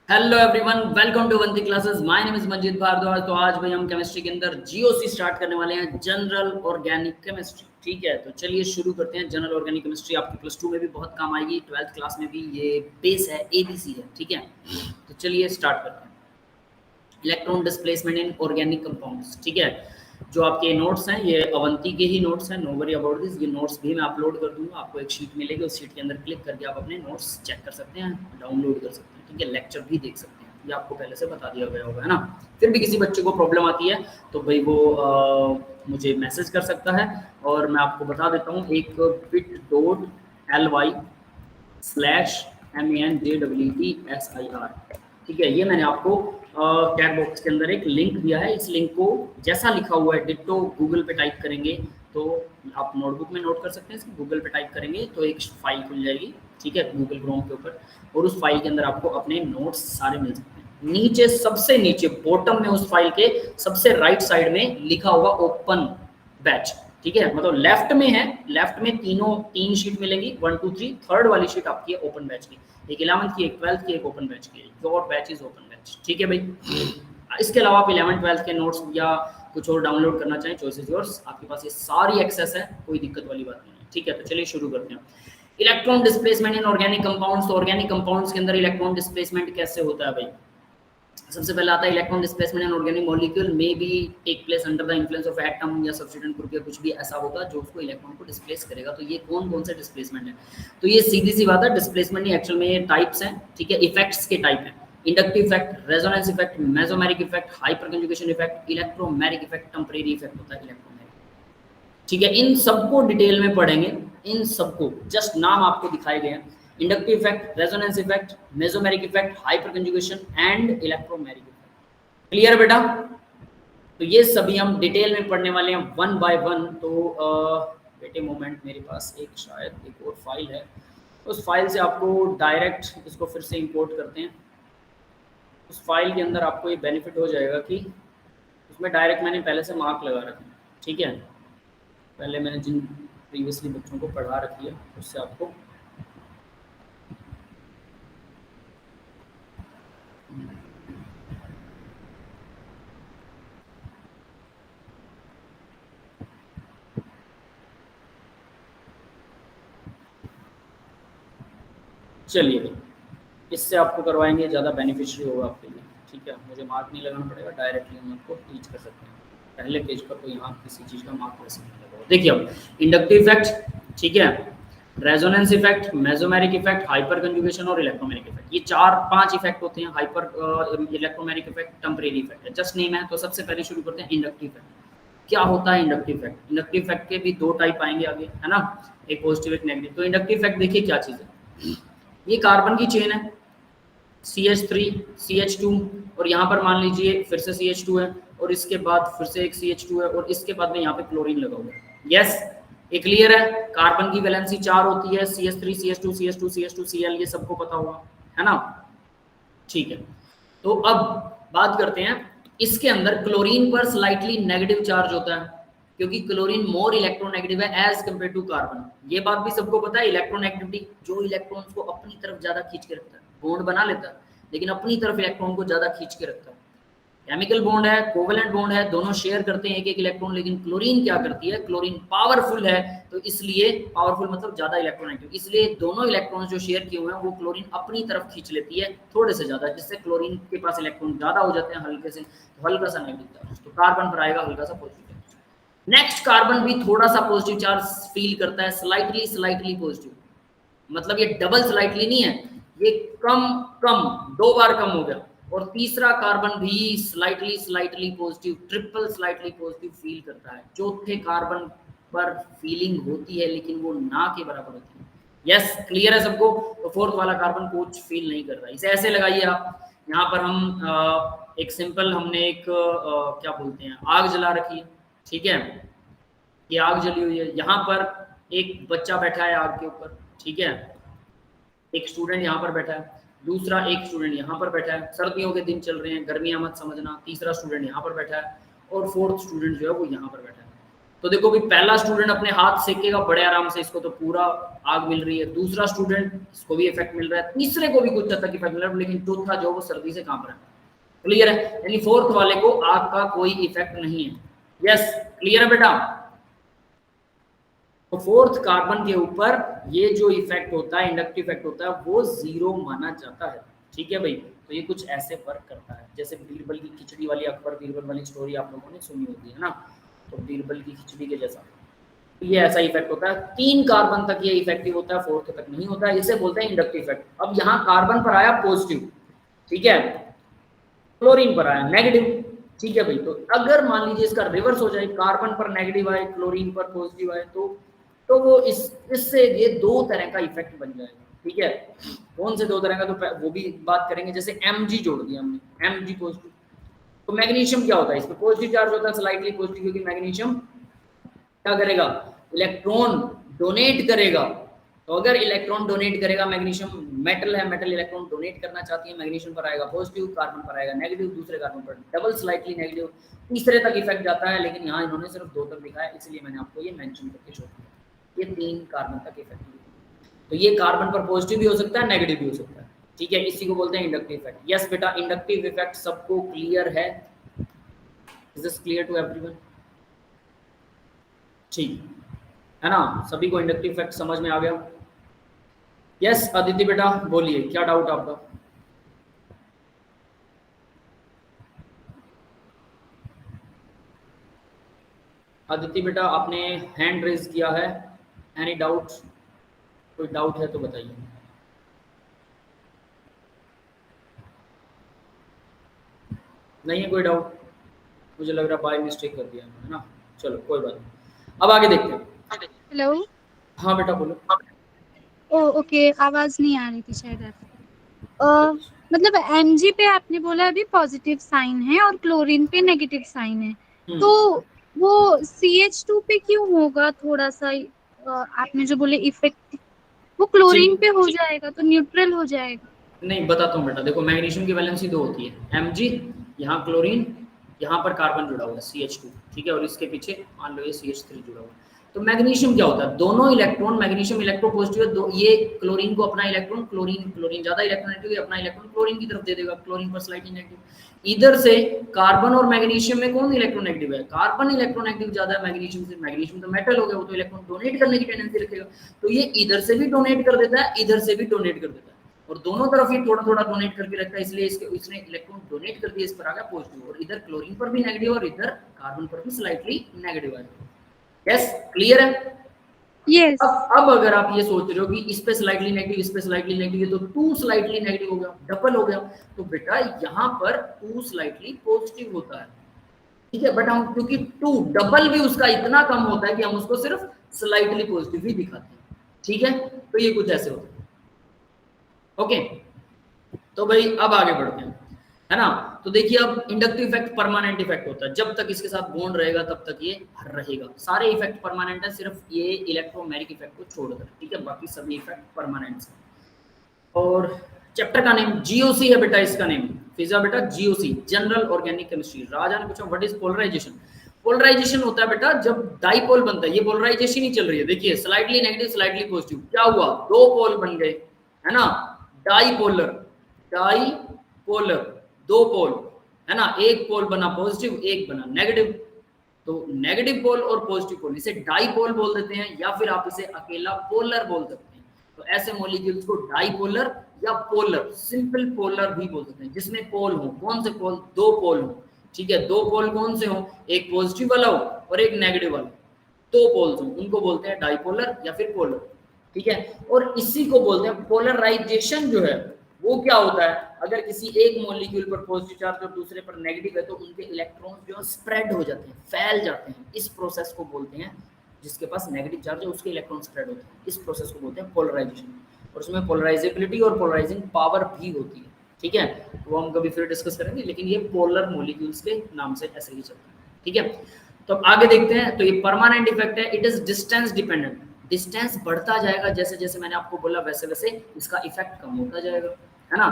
Hello everyone, welcome to Vanti classes. My name is Manjeet Bhardwaj. तो आज भाई हम केमिस्ट्री के अंदर जीओसी स्टार्ट करने वाले हैं, जनरल ऑर्गेनिक केमिस्ट्री। ठीक है, तो चलिए शुरू करते हैं। जनरल ऑर्गेनिक केमिस्ट्री आपकी प्लस 2 में भी बहुत काम आएगी, 12th क्लास में भी। ये बेस है, एबीसी है। ठीक है, तो चलिए स्टार्ट करते हैं। Electron displacement in organic compounds. ठीक है, जो आपके नोट्स हैं ये अवंती के ही नोट्स हैं, नो वरी अबाउट दिस। ये नोट्स भी मैं अपलोड कर दूंगा, आपको एक शीट मिलेगी, उस शीट के अंदर क्लिक करके आप अपने नोट्स चेक कर सकते हैं, डाउनलोड कर सकते हैं। ठीक है, लेक्चर भी देख सकते हैं, ये आपको पहले से बता दिया गया होगा, है ना। फिर भी किसी बच्चे को प्रॉब्लम आती है तो भाई वो मुझे मैसेज कर सकता है, और मैं आपको बता देता हूँ। एक bit.ly/manjwesir। ठीक है, ये मैंने आपको चैट बॉक्स के अंदर एक लिंक दिया है। इस लिंक को जैसा लिखा हुआ है डिट्टो गूगल पे टाइप करेंगे तो आप नोटबुक में नोट कर सकते हैं। इसको गूगल पे टाइप करेंगे तो एक फाइल खुल जाएगी, ठीक है, गूगल क्रोम के ऊपर, और उस फाइल के अंदर आपको अपने नोट्स सारे मिल सकते हैं। नीचे, सबसे नीचे बॉटम में उस फाइल के सबसे राइट साइड में लिखा होगा ओपन बैच। ठीक है, मतलब लेफ्ट में है, लेफ्ट में तीन शीट मिलेंगी, 1 2 3। थर्ड वाली शीट आपकी है ओपन बैच की, एक 11th की, एक 12th की, एक ओपन बैच की। Your batch is open batch. ठीक है भाई। इसके अलावा आप 11th 12th के नोट्स या कुछ और डाउनलोड करना चाहें, चॉइस इज योर्स। आपके पास ये सारी एक्सेस है, कोई दिक्कत वाली बात नहीं है। ठीक है, तो चलिए शुरू करते हैं। Electron displacement in organic compounds. तो ऑर्गेनिक कंपाउंड्स के अंदर इलेक्ट्रॉन डिस्प्लेसमेंट कैसे होता है भाई? सबसे पहले आता है electron displacement in organic molecule may be take place under the influence of atom या सब्स्टिट्यूएंट ग्रुप या कुछ भी ऐसा होगा जो उसको इलेक्ट्रॉन को डिस्प्लेस करेगा। तो ये कौन कौन से डिस्प्लेसमेंट है? तो ये सीधी सी बात है, डिस्प्लेसमेंट नहीं, एक्चुअल में ये टाइप्स हैं। ठीक है, इफेक्ट्स के टाइप हैं। Inductive effect, resonance effect, mesomeric effect, hyper conjugation effect, electromeric effect, temporary effect होता है इलेक्ट्रोमेरिक। ठीक है, इन सबको डिटेल में पढ़ेंगे, इन सबको, जस्ट नाम आपको दिखाए गए हैं। Inductive effect, resonance effect, mesomeric effect, hyper conjugation and electromeric effect. Clear बेटा? तो ये सभी हम डिटेल में पढ़ने वाले हैं, वन बाय वन। तो बेटे मोमेंट, मेरे पास एक शायद एक और फाइल है, उस फाइल से आपको डायरेक्ट इसको फिर से इंपोर्ट करते हैं। उस फाइल के अंदर आपको ये बेनिफिट हो जाएगा कि उसमें डायरेक्ट मैंने पहले से मार्क लगा रखे हैं। ठीक है, पहले मैंने जिन प्रीवियसली बच्चों को पढ़ा रखी है उससे आपको चलिए, इससे आपको करवाएंगे, ज़्यादा बेनिफिशियल होगा आपके लिए। ठीक है, मुझे मार्क नहीं लगाना पड़ेगा, डायरेक्टली हम आपको टीच कर सकते हैं। पहले पेज पर तो यहाँ किसी चीज़ का मार्क वैसे नहीं लगा। देखिए अब इंडक्टिव इफेक्ट, ठीक है, resonance effect, mesomeric effect, hyper conjugation और इलेक्ट्रोमेरिक इफेक्ट। ये 4-5 इफेक्ट होते हैं। Hyper electromeric effect, temporary effect है, जस्ट नेम है। तो सबसे पहले शुरू करते हैं इंडक्टिव इफेक्ट। क्या होता है इंडक्टिव इफेक्ट? इंडक्टिव इफेक्ट के भी 2 टाइप आएंगे आगे, है ना, एक पॉजिटिव एक नेगेटिव। तो इंडक्टिव इफेक्ट देखिए क्या चीज़ है। ये कार्बन की चेन है, CH3 CH2, और यहाँ पर मान लीजिए फिर से CH2 है, और इसके बाद फिर से एक CH2 है, और इसके बाद में यहाँ पे क्लोरीन लगा हुआ है। यस, ये क्लियर है। कार्बन की वैलेंसी 4 होती है, CH3 CH2 CH2 CH2 Cl, ये सबको पता होगा, है ना। ठीक है, तो अब बात करते हैं, इसके अंदर क्लोरीन पर स्लाइटली नेगेटिव चार्ज होता है, क्योंकि क्लोरीन मोर इलेक्ट्रोनेगेटिव है एज कम्पेयर टू कार्बन। ये बात भी सबको पता है। इलेक्ट्रोनेगेटिविटी, जो इलेक्ट्रॉन्स को अपनी तरफ ज्यादा खींच के रखता है, बॉन्ड बना लेता है लेकिन अपनी तरफ इलेक्ट्रॉन को ज्यादा खींच के रखता है। केमिकल बॉन्ड है, कोवेलेंट बॉन्ड है, दोनों शेयर करते हैं एक एक इलेक्ट्रॉन। लेकिन क्लोरीन क्या करती है? क्लोरीन पावरफुल है, तो इसलिए पावरफुल मतलब ज्यादा इलेक्ट्रोनेगेटिव, इसलिए दोनों इलेक्ट्रॉन जो शेयर किए हुए हैं वो क्लोरीन अपनी तरफ खींच लेती है थोड़े से ज्यादा, जिससे क्लोरीन के पास इलेक्ट्रॉन ज्यादा हो जाते हैं हल्के से, तो हल्का सा नेगेटिव चार्ज, तो कार्बन पर आएगा हल्का सा पॉजिटिव चार्ज। नेक्स्ट, कार्बन भी थोड़ा सा पॉजिटिव चार्ज फील करता है, स्लाइटली पॉजिटिव, मतलब ये डबल स्लाइटली नहीं है, ये कम कम 2 बार कम हो गया। और तीसरा कार्बन भी slightly positive, triple slightly positive feel करता है। चौथे कार्बन पर फीलिंग होती है लेकिन वो ना के बराबर होती है। यस, क्लियर है सबको? तो फोर्थ वाला कार्बन कुछ फील नहीं कर रहा। इसे ऐसे लगाइए आप, यहाँ पर हम एक सिंपल, हमने एक क्या बोलते हैं, आग जला रखी है। ठीक है, ये आग जली हुई है, यहाँ पर एक बच्चा बैठा है आग के ऊपर। ठीक है, एक स्टूडेंट यहाँ पर बैठा है, दूसरा एक स्टूडेंट यहाँ पर बैठा है। सर्दियों के दिन चल रहे हैं, गर्मियाँ मत समझना। तीसरा स्टूडेंट यहाँ पर बैठा है, और फोर्थ स्टूडेंट जो है वो यहाँ पर बैठा है। तो देखो भी पहला स्टूडेंट अपने हाथ सेकेगा बड़े आराम से, इसको तो पूरा आग मिल रही है, दूसरा स्टूडेंट इसको भी इफेक्ट मिल रहा है, तीसरे को भी कुछ हद तक इफेक्ट मिल रहा है, लेकिन चौथा जो वो सर्दी से कांप रहा है। क्लियर है? यानी फोर्थ वाले को आग का कोई इफेक्ट नहीं है। यस, क्लियर है बेटा? तो फोर्थ कार्बन के ऊपर ये जो इफेक्ट होता है, इंडक्टिव इफेक्ट होता है, वो जीरो माना जाता है। ठीक है भाई, तो ये कुछ ऐसे वर्क करता है, जैसे बीरबल की खिचड़ी वाली, अकबर बीरबल वाली स्टोरी आप लोगों ने सुनी होती है ना, तो बीरबल की खिचड़ी के जैसा ये ऐसा इफेक्ट होता है। 3 कार्बन तक ये इफेक्टिव होता है, फोर्थ तक नहीं होता है, इसे बोलते हैं इंडक्टिव इफेक्ट। अब यहाँ कार्बन पर आया पॉजिटिव, ठीक है, क्लोरीन पर आया नेगेटिव। ठीक है भाई, तो अगर मान लीजिए इसका रिवर्स हो जाए, कार्बन पर नेगेटिव आए, क्लोरीन पर पॉजिटिव आए, तो वो इससे ये 2 तरह का इफेक्ट बन जाएगा। ठीक है, कौन से 2 तरह का, तो वो भी बात करेंगे। जैसे Mg जोड़ दिया हमने, Mg पॉजिटिव, तो मैग्नीशियम क्या होता है, इसमें पॉजिटिव चार्ज होता है, स्लाइटली पॉजिटिव, क्योंकि मैग्नीशियम क्या करेगा, इलेक्ट्रॉन डोनेट करेगा। तो अगर इलेक्ट्रॉन डोनेट करेगा, मैग्नीशियम मेटल है, मेटल इलेक्ट्रॉन डोनेट करना चाहती है, मैग्नीशियम पर आएगा पॉजिटिव, कार्बन पर आएगा नेगेटिव, दूसरे कार्बन पर डबल स्लाइटली नेगेटिव, तीसरे तक इफेक्ट जाता है, लेकिन यहाँ इन्होंने सिर्फ 2 तक दिखाया, इसलिए मैंने आपको ये मेंशन करके शो किया, ये 3 कार्बन तक इफेक्ट। तो ये कार्बन पर पॉजिटिव भी हो सकता है, नेगेटिव भी हो सकता है। ठीक है, इसी को बोलते हैं इंडक्टिव इफेक्ट। यस बेटा, इंडक्टिव इफेक्ट सबको क्लियर है? Is this clear to everyone? ठीक है ना, सभी को इंडक्टिव इफेक्ट समझ में आ गया? यस अदिति बेटा बोलिए, क्या डाउट आपका? अदिति बेटा आपने हैंड रेज किया है, एनी डाउट? कोई डाउट है तो बताइए। नहीं है कोई डाउट? मुझे लग रहा बाय मिस्टेक कर दिया है ना, चलो कोई बात नहीं, अब आगे देखते हैं। हेलो। हाँ बेटा बोलो। ओ ओके, आवाज नहीं आ रही थी शायद आपकी। मतलब Mg पे आपने बोला अभी पॉजिटिव साइन है और क्लोरीन पे नेगेटिव साइन है, तो वो CH2 पे क्यों होगा? थोड़ा सा आपने जो बोले इफेक्ट, वो क्लोरीन पे हो जाएगा तो न्यूट्रल हो जाएगा। नहीं बताता हूँ बेटा, देखो मैग्नीशियम की वैलेंसी 2 होती है, Mg, यहाँ क्लोरीन, यहाँ पर कार्बन जुड़ा हुआ है CH2, ठीक है, और इसके पीछे मान लो ये CH3 जुड़ा हुआ है। तो मैग्नीशियम क्या होता है, दोनों इलेक्ट्रॉन, मैग्नीशियम इलेक्ट्रोपॉजिटिव है, ये क्लोरीन को अपना इलेक्ट्रॉन, क्लोरीन ज्यादा इलेक्ट्रोनेगेटिव, अपना इलेक्ट्रॉन क्लोरीन की तरफ दे देगा, क्लोरीन पर स्लाइटली नेगेटिव। इधर से कार्बन और मैग्नीशियम में कौन इलेक्ट्रोनेगेटिव है, कार्बन इलेक्ट्रोनेगेटिव ज्यादा है मैग्नीशियम से, मैग्नीशियम तो मेटल हो गया, वो तो इलेक्ट्रॉन डोनेट करने की टेंडेंसी रखेगा, तो ये इधर से भी डोनेट कर देता है, इधर से भी डोनेट कर देता है, और दोनों तरफ ही थोड़ा थोड़ा डोनेट करके रखता है, इसलिए इसने इलेक्ट्रॉन डोनेट कर दिया, इस पर आ गया पॉजिटिव, और इधर क्लोरीन पर भी नेगेटिव और इधर कार्बन पर भी स्लाइटली नेगेटिव आएगा। यस क्लियर है? यस। अब अगर आप ये सोच रहे हो कि इस पे स्लाइटली नेगेटिव, इस पे स्लाइटली नेगेटिव, तो 2 स्लाइटली नेगेटिव हो गया, डबल हो गया, तो बेटा यहाँ पर 2 स्लाइटली पॉजिटिव होता है। ठीक है, बट हम क्योंकि 2 डबल भी उसका इतना कम होता है कि हम उसको सिर्फ स्लाइटली पॉजिटिव ही दिखाते हैं। ठीक है, तो ये कुछ ऐसे होता है। ओके, तो भाई अब आगे बढ़ते हैं, है ना। तो देखिए अब इंडक्टिव इफेक्ट परमानेंट इफेक्ट होता है, जब तक इसके साथ बॉन्ड रहेगा तब तक ये रहेगा, सारे इफेक्ट परमानेंट है, सिर्फ ये इलेक्ट्रोमैग्नेटिक इफेक्ट को छोड़कर, ठीक है, बाकी सभी इफेक्ट परमानेंट है। और चैप्टर का नेम जीओसी है बेटा, इसका नेम फिजा बेटा, जीओसी जनरल ऑर्गेनिक केमिस्ट्री। राजा ने पूछा व्हाट इज पोलराइजेशन? पोलराइजेशन होता है बेटा जब डाइपोल बनता है, ये पोलराइजेशन ही चल रही है, देखिए स्लाइटली नेगेटिव स्लाइटली पॉजिटिव, क्या हुआ, 2 पोल बन गए, है ना, डाइपोलर, डाइपोलर 2 पोल, है ना, एक पोल बना पॉजिटिव, एक बना नेगेटिव, तो नेगेटिव पोल और पॉजिटिव पोल, इसे डाइपोल बोल देते हैं, या फिर आप इसे अकेला पोलर बोल सकते हैं। तो ऐसे मॉलिक्यूल्स को डाइपोलर या पोलर, सिंपल पोलर भी बोल सकते हैं, जिसमें पोल हो, कौन से पोल, 2 पोल हो, ठीक है, 2 पोल कौन से हो, एक पॉजिटिव वाला हो और एक नेगेटिव वाला, 2 पोल्स हो, उनको बोलते हैं डाइपोलर या फिर पोलर। ठीक है, और इसी को बोलते हैं पोलराइजेशन। जो है वो क्या होता है, अगर किसी एक मॉलिक्यूल पर पॉजिटिव चार्ज और दूसरे पर नेगेटिव है, तो उनके इलेक्ट्रॉन्स जो स्प्रेड हो जाते हैं, फैल जाते हैं, इस प्रोसेस को बोलते हैं, जिसके पास नेगेटिव चार्ज है उसके इलेक्ट्रॉन स्प्रेड होते हैं, इस प्रोसेस को बोलते हैं पोलराइजेशन, और उसमें पोलराइजेबिलिटी और पोलराइजिंग पावर भी होती है। ठीक है, वो हम कभी फिर डिस्कस करेंगे, लेकिन ये पोलर मॉलिक्यूल्स के नाम से ऐसे ही चलता है। ठीक है, तो अब आगे देखते हैं। तो ये परमानेंट इफेक्ट है, it is distance dependent, distance बढ़ता जाएगा, जैसे जैसे मैंने आपको बोला वैसे वैसे इसका इफेक्ट कम होता जाएगा, है ना।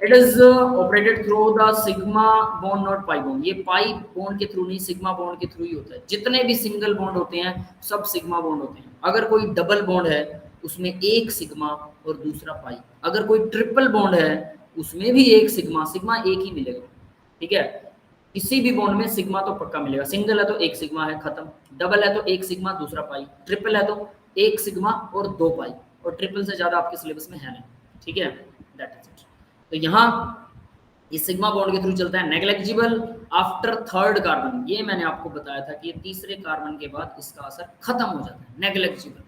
It is operated through the sigma bond not pi bond. ये पाई बॉन्ड के थ्रू नहीं, सिग्मा बॉन्ड के थ्रू ही होता है। जितने भी सिंगल बॉन्ड होते हैं सब सिग्मा बॉन्ड होते हैं। अगर कोई डबल बॉन्ड है उसमें एक सिग्मा और दूसरा पाई। अगर कोई ट्रिपल बॉन्ड है उसमें भी एक सिग्मा, सिग्मा एक ही मिलेगा, ठीक है। किसी भी बॉन्ड में सिग्मा तो पक्का मिलेगा। सिंगल है तो एक सिग्मा है, खत्म। डबल है तो एक सिग्मा दूसरा पाई, ट्रिपल है तो एक सिग्मा और दो पाई, और ट्रिपल से ज्यादा आपके सिलेबस में है नहीं, ठीक है। That is it. तो यहाँ इस सिग्मा बॉन्ड के थ्रू चलता है। नेग्लेक्जिबल आफ्टर थर्ड कार्बन, ये मैंने आपको बताया था कि ये तीसरे कार्बन के बाद इसका असर खत्म हो जाता है, नेग्लेक्जिबल।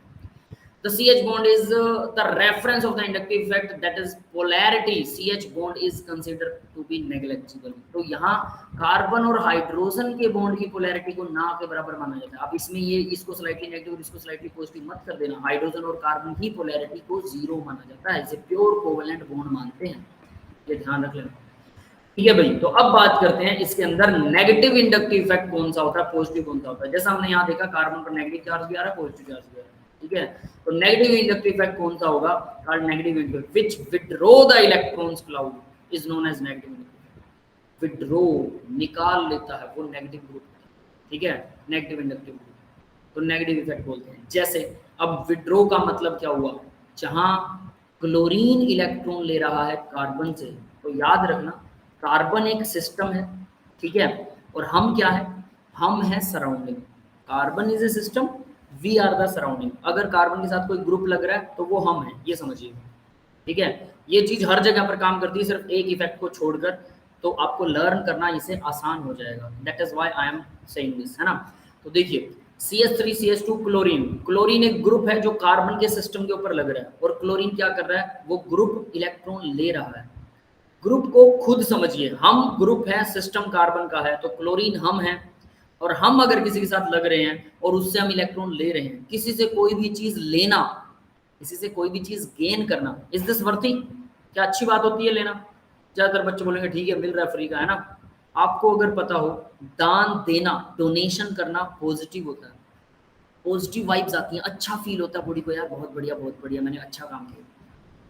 The CH bond is the reference of the inductive effect, that is polarity. CH bond is considered to be negligible. तो यहाँ कार्बन और हाइड्रोजन के बॉन्ड की पोलैरिटी को ना के बराबर माना जाता है। आप इसमें ये इसको स्लाइटली नेगेटिव और इसको स्लाइटली पॉजिटिव मत कर देना। हाइड्रोजन और कार्बन की पोलैरिटी को जीरो माना जाता है, इसे प्योर कोवेलेंट बॉन्ड मानते हैं, ये ध्यान रख लेना, ठीक है भाई। तो अब बात करते हैं इसके अंदर नेगेटिव इंडक्टिव इफेक्ट कौन सा होता है, पॉजिटिव कौन सा होता है। जैसा हमने यहाँ देखा कार्बन पर नेगेटिव चार्ज भी आ रहा है, पॉजिटिव चार्ज भी आ रहा है, ठीक है। तो नेगेटिव इंडक्टिव इफेक्ट कौन सा होगा, called negative inductive, which withdraw the electrons cloud is known as negative inductive. Withdraw निकाल लेता है वो नेगेटिव ग्रुप, ठीक है, नेगेटिव इंडक्टिव ग्रुप, तो नेगेटिव इफेक्ट बोलते हैं। जैसे अब विथड्रॉ का मतलब क्या हुआ, जहां क्लोरीन इलेक्ट्रॉन ले रहा है कार्बन से, तो याद रखना कार्बन एक सिस्टम है, ठीक है, और हम क्या है, हम है surrounding. Carbon is a system, we are the surrounding. अगर कार्बन के साथ कोई ग्रुप लग रहा है तो वो हम है, ये समझिए, ठीक है। ये चीज हर जगह पर काम करती है, सिर्फ एक इफेक्ट को छोड़कर, तो आपको लर्न करना इसे आसान हो जाएगा। That is why I am saying this, है ना। तो देखिए CH3 CH2 क्लोरीन, क्लोरीन एक ग्रुप है जो कार्बन के सिस्टम के ऊपर लग रहा है, और क्लोरीन क्या कर रहा है, वो ग्रुप इलेक्ट्रॉन ले रहा है। ग्रुप को खुद समझिए, हम ग्रुप है, सिस्टम कार्बन का है, तो क्लोरीन हम है, और हम अगर किसी के साथ लग रहे हैं और उससे हम इलेक्ट्रॉन ले रहे हैं, किसी से कोई भी चीज लेना, किसी से कोई भी चीज गेन करना, इज दिस वर्थी, क्या अच्छी बात होती है लेना। ज्यादातर बच्चे बोलेंगे ठीक है मिल रहा है फ्री का, है ना। आपको अगर पता हो दान देना, डोनेशन करना पॉजिटिव होता है, पॉजिटिव वाइब्स आती हैं, अच्छा फील होता है बॉडी को, यार बहुत बढ़िया मैंने अच्छा काम किया।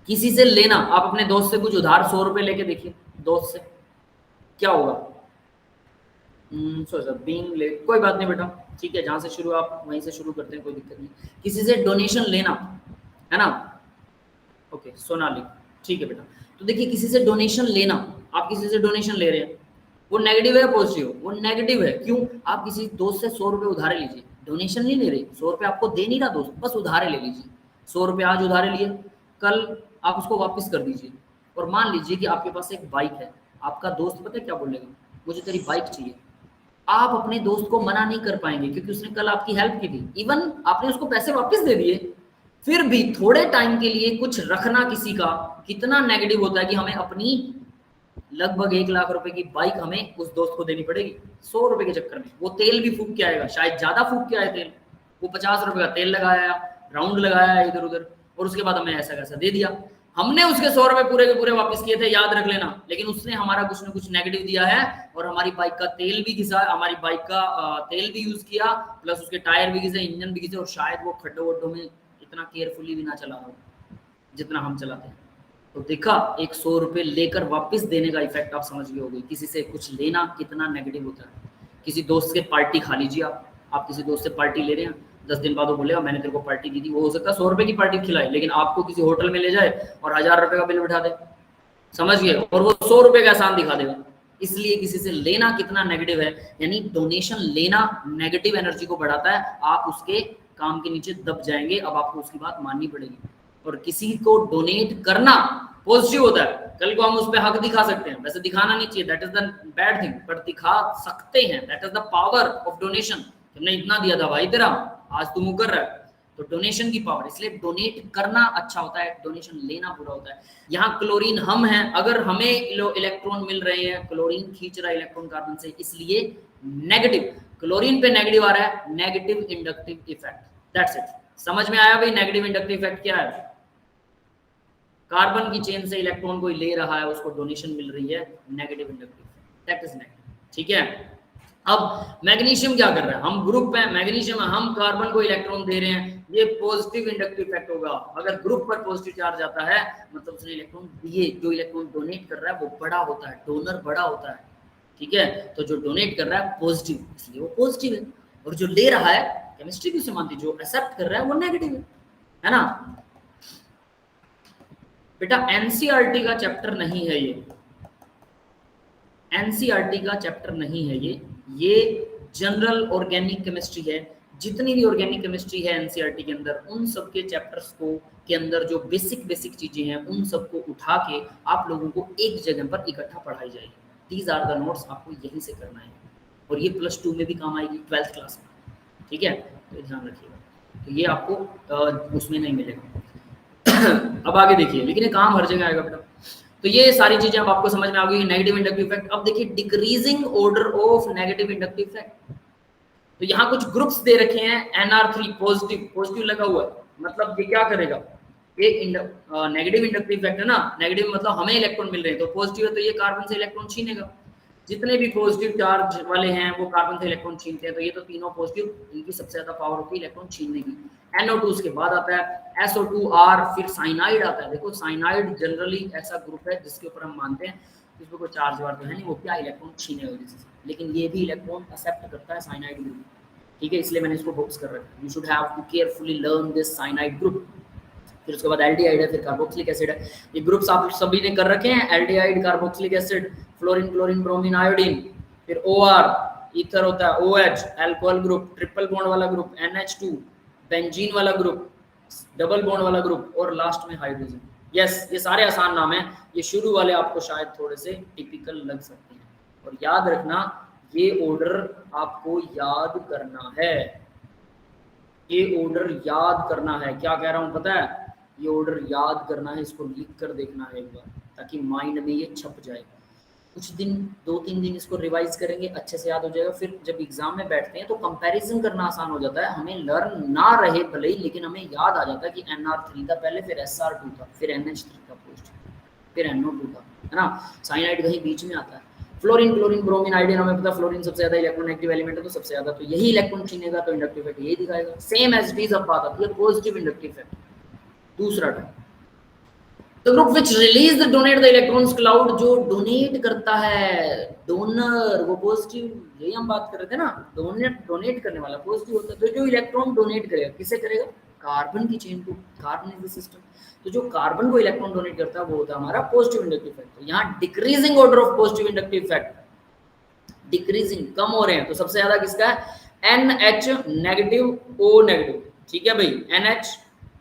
किसी से लेना, आप अपने दोस्त से कुछ उधार 100 रुपए लेके देखिए, दोस्त से क्या होगा, बीइंग लेट, कोई बात नहीं बेटा, ठीक है, जहां से शुरू आप वहीं से शुरू करते हैं, कोई दिक्कत नहीं। किसी से डोनेशन लेना, है ना, ओके सोनाली, ठीक है बेटा। तो देखिए किसी से डोनेशन लेना, आप किसी से डोनेशन ले रहे हैं, वो नेगेटिव है पॉजिटिव, वो नेगेटिव है। क्यों, आप किसी दोस्त से 100 रुपए उधारे लीजिए, डोनेशन नहीं ले रहे, 100 रुपए आपको दे नहीं रहा दोस्त, बस उधारे ले लीजिए। 100 रुपए आज उधारे लिए, कल आप उसको वापस कर दीजिए। और मान लीजिए कि आपके पास एक बाइक है, आपका दोस्त पता है क्या बोलेगा, मुझे तेरी बाइक चाहिए। आप अपने दोस्त को मना नहीं कर पाएंगे क्योंकि उसने कल आपकी हेल्प की थी, इवन आपने उसको पैसे वापस दे दिए, फिर भी थोड़े टाइम के लिए कुछ रखना किसी का कितना नेगेटिव होता है कि हमें अपनी लगभग 1 लाख रुपए की बाइक हमें उस दोस्त को देनी पड़ेगी 100 रुपए के चक्कर में। वो तेल भी फूक के आएगा, शायद ज्यादा फूक के आए तेल, वो 50 रुपए का तेल लगाया, राउंड लगाया इधर उधर, और उसके बाद हमें ऐसा कैसा दे दिया। हमने उसके 100 रुपए पूरे के पूरे वापस किए थे, याद रख लेना, लेकिन उसने हमारा कुछ ना कुछ नेगेटिव दिया है, और हमारी बाइक का तेल भी घिसा, हमारी बाइक का तेल भी यूज किया, प्लस उसके टायर भी घिसे, इंजन भी घिसे, और शायद वो खड्डों वड्डों में इतना केयरफुली भी ना चला रहा हो जितना हम चलाते हैं। तो देखा, एक 100 रुपए लेकर वापस देने का इफेक्ट आप समझ गए होगे, किसी से कुछ लेना कितना नेगेटिव होता है। किसी दोस्त के पार्टी खा लीजिए, आप किसी दोस्त से पार्टी ले रहे हैं, 10 दिन बाद वो बोलेगा मैंने तेरे को पार्टी दी थी, वो हो सकता है 100 रुपए की पार्टी खिलाए, लेकिन आपको किसी होटल में ले जाए और 1000 रुपए का बिल बिठा दे, समझ गए, और वो 100 रुपए का एहसान दिखा देगा। इसलिए किसी से लेना कितना नेगेटिव है, यानी डोनेशन लेना नेगेटिव एनर्जी को बढ़ाता है, आप उसके काम के नीचे दब जाएंगे, अब आपको उसकी बात माननी पड़ेगी। और किसी को डोनेट करना पॉजिटिव होता है, कल को हम उस पर हक दिखा सकते हैं, वैसे दिखाना नहीं चाहिए, that is the bad thing, but दिखा सकते हैं, that is the power of donation. तुमने इतना दिया था भाई तेरा, आज तू मुकर रहा है, तो डोनेशन की पावर, इसलिए डोनेट करना अच्छा होता है, डोनेशन लेना बुरा होता है। यहाँ क्लोरीन हम हैं, अगर हमें इलेक्ट्रॉन मिल रहे हैं, क्लोरीन खींच रहा है इलेक्ट्रॉन कार्बन से, इसलिए नेगेटिव, क्लोरीन पे नेगेटिव आ रहा है, negative inductive effect, that's it. समझ में आया भाई नेगेटिव इंडक्टिव इफेक्ट क्या है? कार्बन की चेन से इलेक्ट्रॉन कोई ले रहा है, उसको डोनेशन मिल रही है, negative inductive, that is negative, ठीक है। अब मैग्नीशियम क्या कर रहा है, हम ग्रुप है मैग्नीशियम, हम कार्बन को इलेक्ट्रॉन दे रहे हैं, ये पॉजिटिव इंडक्टिव इफेक्ट होगा। अगर ग्रुप पर पॉजिटिव चार्ज आता है मतलब उसने इलेक्ट्रॉन दिए, जो इलेक्ट्रॉन डोनेट कर रहा है वो बड़ा होता है, डोनर बड़ा होता है, ठीक है। तो जो डोनेट कर रहा है पॉजिटिव, इसलिए वो पॉजिटिव है, और जो ले रहा है केमिस्ट्री भी उसे मानती है, जो एक्सेप्ट कर रहा है वो नेगेटिव है ना। बेटा एनसीईआरटी का चैप्टर नहीं है ये, एनसीईआरटी का चैप्टर नहीं है ये जनरल ऑर्गेनिक केमिस्ट्री है। जितनी भी ऑर्गेनिक केमिस्ट्री है एनसीईआरटी के अंदर, उन सब के चैप्टर्स को के अंदर जो बेसिक चीजें हैं उन सबको उठा के आप लोगों को एक जगह पर इकट्ठा पढ़ाई जाएगी। दीज आर द नोट्स, आपको यहीं से करना है, और ये +2 में भी काम आएगी, 12th क्लास में, ठीक है, तो ध्यान रखिएगा। तो ये आपको उसमें नहीं मिलेगा। अब आगे देखिए, लेकिन ये काम हर जगह आएगा बेटा। तो ये सारी चीजें अब आपको समझ में आ गई, नेगेटिव इंडक्टिव इफेक्ट। अब देखिए decreasing order of negative inductive effect. तो यहाँ कुछ ग्रुप्स दे रखे हैं, NR3 पॉजिटिव लगा हुआ है, मतलब ये क्या करेगा, ये नेगेटिव इंडक्टिव इफेक्ट है ना, नेगेटिव मतलब हमें इलेक्ट्रॉन मिल रहे हैं, तो पॉजिटिव है तो ये कार्बन से इलेक्ट्रॉन छीनेगा। जितने भी पॉजिटिव चार्ज वाले हैं वो कार्बन से इलेक्ट्रॉन छीनते हैं, तो ये तो तीनों पॉजिटिव, इनकी सबसे ज्यादा पावर होती है इलेक्ट्रॉन छीनने की। NO2 उसके बाद आता है, SO2R, फिर साइनाइड आता है। देखो साइनाइड जनरली ऐसा ग्रुप है जिसके ऊपर हम मानते हैं इसमें कोई चार्ज वार तो है नहीं, वो क्या इलेक्ट्रॉन छीनेगा किसी से, लेकिन ये भी इलेक्ट्रॉन एक्सेप्ट करता है साइनाइड ग्रुप, ठीक है, इसलिए मैंने इसको बॉक्स कर रखा है। You should have to carefully learn this cyanide group. फिर उसके बाद एल्डिहाइड है, फिर कार्बोक्सिलिक एसिड है। ये ग्रुप्स आप सभी ने कर रखे हैं, aldehyde, carboxylic acid, fluorine, chlorine, bromine, iodine, फिर OR ईथर होता है, OH alcohol group, triple bond वाला ग्रुप NH2, बेंजीन वाला ग्रुप, डबल बॉन्ड वाला ग्रुप, और लास्ट में हाइड्रोजन। यस, ये सारे आसान नाम हैं, ये शुरू वाले आपको शायद थोड़े से टिपिकल लग सकते हैं, और याद रखना ये ऑर्डर आपको याद करना है, ये ऑर्डर याद करना है। क्या कह रहा हूं पता है, ये ऑर्डर याद करना है, इसको लिख कर देखना है एक बार, ताकि माइंड में ये छप जाए। कुछ दिन 2-3 दिन इसको रिवाइज करेंगे, अच्छे से याद हो जाएगा। फिर जब एग्जाम में बैठते हैं तो कंपैरिजन करना आसान हो जाता है, हमें लर्न ना रहे भले ही, लेकिन हमें याद आ जाता है कि NR3 था पहले, फिर SR2 था, फिर NH3 था पोस्ट, फिर NO2 था, है ना। साइनाइड कहीं बीच में आता है। फ्लोरीन, क्लोरीन, ब्रोमीन, आयोडीन, हमें पता फ्लोरीन सबसे ज्यादा इलेक्ट्रोनेगेटिव एलिमेंट है, तो सबसे ज्यादा तो यही इलेक्ट्रॉन छीनेगा, तो इंडक्टिव इफेक्ट यही दिखाएगा। सेम एज इट इज अब बात आती है पॉजिटिव इंडक्टिव इफेक्ट, दूसरा type. The group which release the donate the electrons cloud, जो डोनेट करता है, डोनर वो पॉजिटिव, यही हम बात कर रहे थे ना, डोनेट करने वाला पॉजिटिव होता है। तो जो इलेक्ट्रॉन डोनेट करेगा, किसे करेगा, कार्बन की चेन को, कार्बन इज द सिस्टम, तो जो कार्बन को इलेक्ट्रॉन डोनेट करता है वो होता है हमारा पॉजिटिव इंडक्टिव इफेक्ट। तो यहाँ decreasing order of positive inductive effect, decreasing, कम हो रहे हैं, तो सबसे ज्यादा किसका है, NH नेगेटिव, O नेगेटिव, ठीक है भाई। NH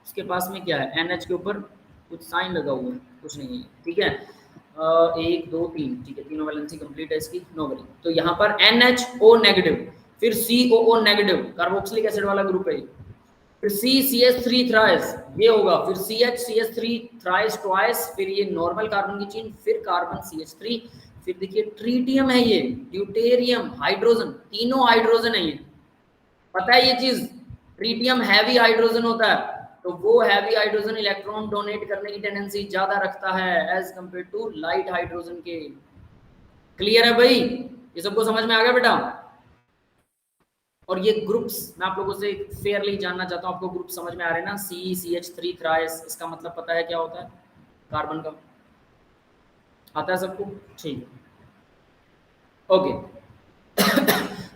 उसके पास में क्या है, NH के ऊपर कुछ साइन लगा हुआ है, कुछ नहीं है, ठीक है, 1 2 3, ठीक है, तीनों वैलेंसी कंप्लीट है इसकी, नो वरी। तो यहाँ पर NHO नेगेटिव, फिर COO नेगेटिव, कार्बोक्सिलिक एसिड वाला ग्रुप है, फिर CCH3 थ्राइस ये होगा, फिर CH3 थ्राइस ट्वाइस, फिर ये नॉर्मल कार्बन की चेन, फिर कार्बन CH3, फिर देखिए ट्रीटियम है ये, ड्यूटेरियम, हाइड्रोजन, तीनों हाइड्रोजन है ये, पता है ये चीज, ट्रीटियम हैवी हाइड्रोजन होता है, तो वो हैवी हाइड्रोजन इलेक्ट्रॉन डोनेट करने की टेंडेंसी ज्यादा रखता है as compare to light hydrogen के। क्लियर है भाई, ये सबको समझ में आ गया बेटा। और ये ग्रुप्स मैं आप लोगों से फेयरली जानना चाहता हूँ, आपको ग्रुप समझ में आ रहे हैं ना, CH3 थ्राइस, इसका मतलब पता है क्या होता है, कार्बन का आता है सबको, ठीक है, ओके।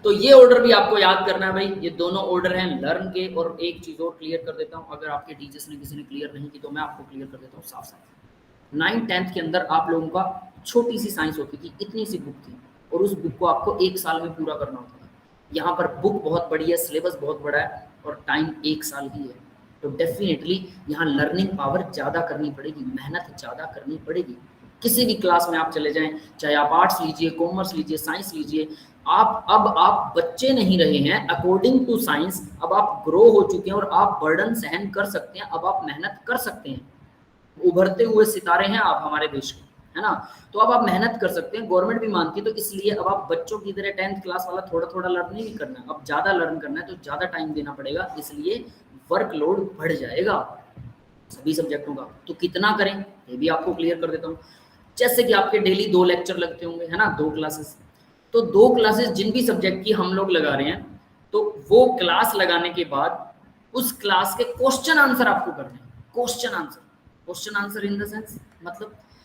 तो ये ऑर्डर भी आपको याद करना है भाई, ये दोनों ऑर्डर हैं लर्न के। और एक चीज और क्लियर कर देता हूँ, अगर आपके टीचर्स ने किसी ने क्लियर नहीं की तो मैं आपको क्लियर कर देता हूँ साफ साफ। 9th-10th के अंदर आप लोगों का छोटी सी साइंस होती थी, इतनी सी बुक थी, और उस बुक को आपको 1 साल में पूरा करना होता था। यहाँ पर बुक बहुत बड़ी है, सिलेबस बहुत बड़ा है, और टाइम 1 साल ही है, तो डेफिनेटली यहाँ लर्निंग पावर ज़्यादा करनी पड़ेगी, मेहनत ज़्यादा करनी पड़ेगी। किसी भी क्लास में आप चले जाएं, चाहे आप आर्ट्स लीजिए, कॉमर्स लीजिए, साइंस लीजिए, आप बच्चे नहीं रहे हैं, अकॉर्डिंग टू साइंस अब आप ग्रो हो चुके हैं और आप बर्डन सहन कर सकते हैं, अब आप मेहनत कर सकते हैं, उभरते हुए सितारे हैं आप हमारे देश के, है ना। तो अब आप मेहनत कर सकते हैं, गवर्नमेंट भी मानती है, तो इसलिए अब आप बच्चों की तरह 10th क्लास वाला थोड़ा थोड़ा लर्न नहीं करना है, अब ज़्यादा लर्न करना है, तो ज़्यादा टाइम देना पड़ेगा, इसलिए वर्कलोड बढ़ जाएगा सभी सब्जेक्टों का। तो कितना करें ये भी आपको क्लियर कर देता हूँ। जैसे कि आपके डेली 2 लेक्चर लगते होंगे, है ना, 2 क्लासेस, तो 2 क्लासेस जिन भी सब्जेक्ट की हम लोग लगा रहे हैं, तो वो क्लास लगाने के बाद उस क्लास के क्वेश्चन आंसर आपको करने हैं। Question answer in the sense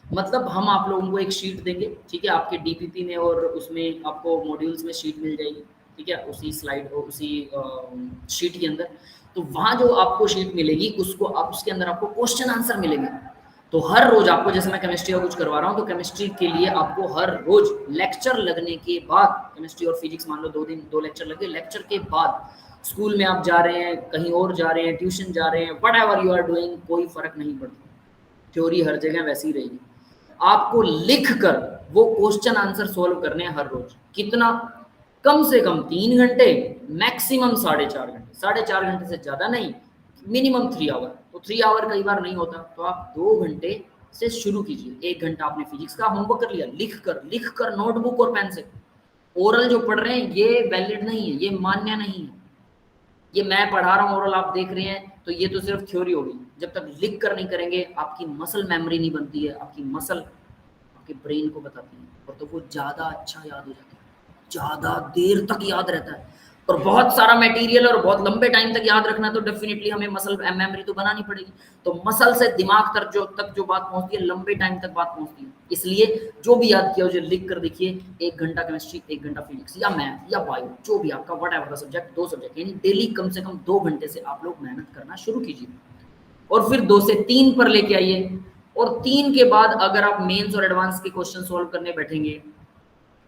मतलब हम आप लोगों को एक शीट देंगे, ठीक है, आपके डीपीपी में और उसमें आपको मॉड्यूल्स में शीट मिल जाएगी, ठीक है, उसी स्लाइड और उसी शीट के अंदर। तो वहाँ जो आपको शीट मिलेगी उसको आप उसके अंदर आपको क्वेश्चन आंसर मिलेंगे। तो हर रोज आपको, जैसे मैं केमिस्ट्री का कुछ करवा रहा हूँ, तो केमिस्ट्री के लिए आपको हर रोज लेक्चर लगने के बाद, केमिस्ट्री और फिजिक्स मान लो 2 लेक्चर लगे, लेक्चर के बाद स्कूल में आप जा रहे हैं, कहीं और जा रहे हैं, ट्यूशन जा रहे हैं, whatever you are doing, कोई फर्क नहीं पड़ता, थ्योरी हर जगह वैसी ही रहेगी। आपको लिख कर वो क्वेश्चन आंसर सोल्व करने हैं हर रोज। कितना? कम से कम 3 घंटे, मैक्सिमम 4.5 घंटे। 4.5 घंटे से ज्यादा नहीं, मिनिमम 3 आवर। तो 3 आवर कई बार नहीं होता, तो आप 2 घंटे से शुरू कीजिए। 1 घंटा आपने फिजिक्स का होमवर्क कर लिया, लिख कर नोटबुक और पेन से। ओरल जो पढ़ रहे हैं ये वैलिड नहीं है, ये मान्य नहीं है। ये मैं पढ़ा रहा हूँ ओरल, आप देख रहे हैं, तो ये तो सिर्फ थ्योरी होगी। जब तक लिख कर नहीं करेंगे, आपकी मसल मेमोरी नहीं बनती है, आपकी मसल आपके ब्रेन को बताती है, और तो वो ज्यादा अच्छा याद हो जाता है, ज्यादा देर तक याद रहता है। और बहुत सारा मटेरियल और बहुत लंबे टाइम तक याद रखना, तो डेफिनेटली हमें मसल मेमोरी तो बनानी पड़ेगी। तो मसल से दिमाग तक जो बात पहुंचती है, लंबे टाइम तक बात पहुंचती है। इसलिए जो भी याद किया उसे लिख कर देखिए। 1 घंटा केमिस्ट्री, 1 घंटा फिजिक्स या मैथ या बायो, जो भी आपका वट एवर का सब्जेक्ट, 2 सब्जेक्ट, यानी डेली कम से कम 2 घंटे से आप लोग मेहनत करना शुरू कीजिए। और फिर 2 से 3 पर लेके आइए। और 3 के बाद अगर आप मेंस और एडवांस के क्वेश्चन सॉल्व करने बैठेंगे,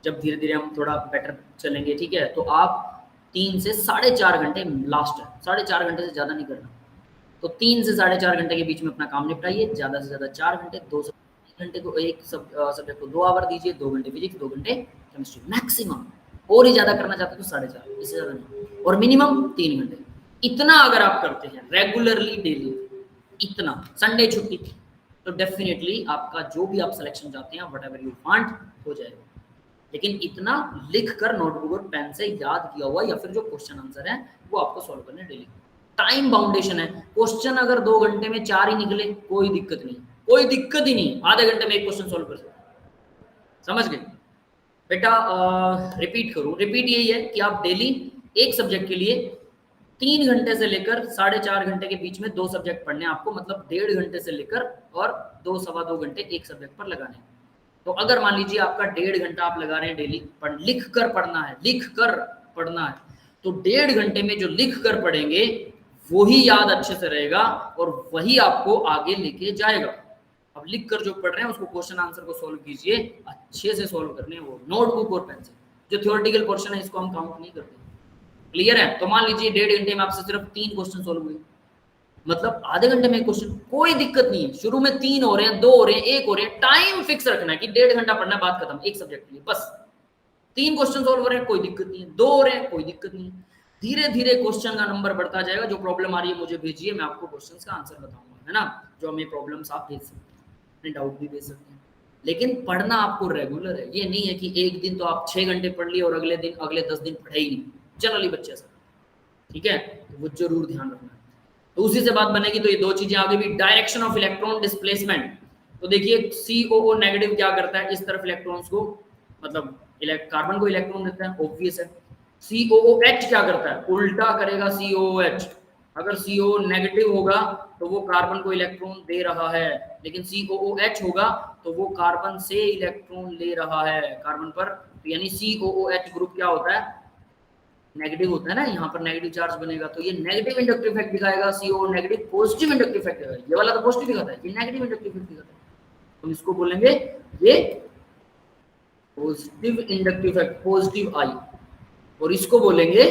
जब धीरे धीरे हम थोड़ा बेटर चलेंगे, ठीक है, तो आप 3 से 4.5 घंटे लास्ट है, 4.5 घंटे से ज़्यादा नहीं करना। तो 3 से 4.5 घंटे के बीच में अपना काम निपटाइए। ज़्यादा से ज़्यादा 4 घंटे, 2 से 3 घंटे को एक सब्जेक्ट को 2 आवर दीजिए। 2 घंटे फिजिक्स, 2 घंटे केमिस्ट्री मैक्सिमम। और ही ज़्यादा करना चाहते तो 4.5, इससे ज़्यादा नहीं। और मिनिमम 3 घंटे। इतना अगर आप करते हैं रेगुलरली डेली, इतना, संडे छुट्टी, तो डेफिनेटली आपका जो भी आप सिलेक्शन चाहते हैं, वट एवर यू वांट, हो जाएगा। लेकिन इतना लिख कर नोटबुक और पेन से याद किया हुआ, या फिर जो क्वेश्चन आंसर है वो आपको सॉल्व करने डेली। टाइम बाउंडेशन है। क्वेश्चन अगर 2 घंटे में 4 ही निकले, कोई दिक्कत नहीं, कोई दिक्कत ही नहीं, आधे घंटे में एक क्वेश्चन सॉल्व कर सकते। समझ गए बेटा? रिपीट करूं, रिपीट यही है कि आप डेली एक सब्जेक्ट के लिए 3 घंटे से लेकर 4.5 घंटे के बीच में 2 सब्जेक्ट पढ़ने आपको, मतलब 1.5 घंटे से लेकर और 2 सवा 2 घंटे एक सब्जेक्ट पर लगाने। तो अगर मान लीजिए आपका 1.5 घंटा आप लगा रहे हैं डेली, लिख कर पढ़ना है, लिख कर पढ़ना है, तो 1.5 घंटे में जो लिख कर पढ़ेंगे वही याद अच्छे से रहेगा और वही आपको आगे लेके जाएगा। अब लिख कर जो पढ़ रहे हैं उसको क्वेश्चन आंसर को सोल्व कीजिए, अच्छे से सोल्व करने, वो नोटबुक और पेन से। जो थ्योरेटिकल पोर्शन है इसको हम काउंट नहीं करते। क्लियर है? तो मान लीजिए 1.5 घंटे में आपसे सिर्फ 3 क्वेश्चन सोल्व हुए, मतलब आधे घंटे में एक क्वेश्चन, कोई दिक्कत नहीं है। शुरू में 3 हो रहे हैं, 2 हो रहे हैं, 1 हो रहे हैं, टाइम फिक्स रखना है कि 1.5 घंटा पढ़ना है, बात खत्म, एक सब्जेक्ट के लिए बस। 3 क्वेश्चन सोल्व हो रहे हैं, कोई दिक्कत नहीं है, 2 हो रहे हैं, कोई दिक्कत नहीं है। धीरे धीरे क्वेश्चन का नंबर बढ़ता जाएगा। जो प्रॉब्लम आ रही है मुझे भेजिए, मैं आपको क्वेश्चंस का आंसर बताऊंगा, है ना? जो हमें प्रॉब्लम्स आप भेज सकते हैं, अपने डाउट भी भेज सकते हैं, लेकिन पढ़ना आपको रेगुलर है। ये नहीं है कि एक दिन तो आप 6 घंटे पढ़ लिए और अगले 10 दिन पढ़े ही नहीं, जनरली बच्चे ऐसा, ठीक है? तो वो जरूर ध्यान रखना है। तो उसी से बात बनेगी। तो ये 2 चीजें आगे भी, डायरेक्शन ऑफ इलेक्ट्रॉन डिस्प्लेसमेंट। तो देखिए COO नेगेटिव क्या करता है, इस तरफ इलेक्ट्रॉन्स को, मतलब कार्बन को इलेक्ट्रॉन देता है, ऑब्वियस है। COOH क्या करता है, उल्टा करेगा COOH। अगर CO नेगेटिव होगा तो वो कार्बन को इलेक्ट्रॉन दे रहा है, लेकिन COOH होगा तो वो कार्बन से इलेक्ट्रॉन ले रहा है कार्बन पर। तो यानी COOH ग्रुप क्या होता है, नेगेटिव होता है ना, यहाँ पर नेगेटिव चार्ज बनेगा, तो ये नेगेटिव इंडक्टिव इफेक्ट दिखाएगा। CO negative positive inductive effect दिखाएगा। ये वाला तो पॉजिटिव दिखाता है, ये नेगेटिव इंडक्टिव इफेक्ट दिखाता है। हम इसको बोलेंगे ये पॉजिटिव इंडक्टिव इफेक्ट, पॉजिटिव आई, और इसको बोलेंगे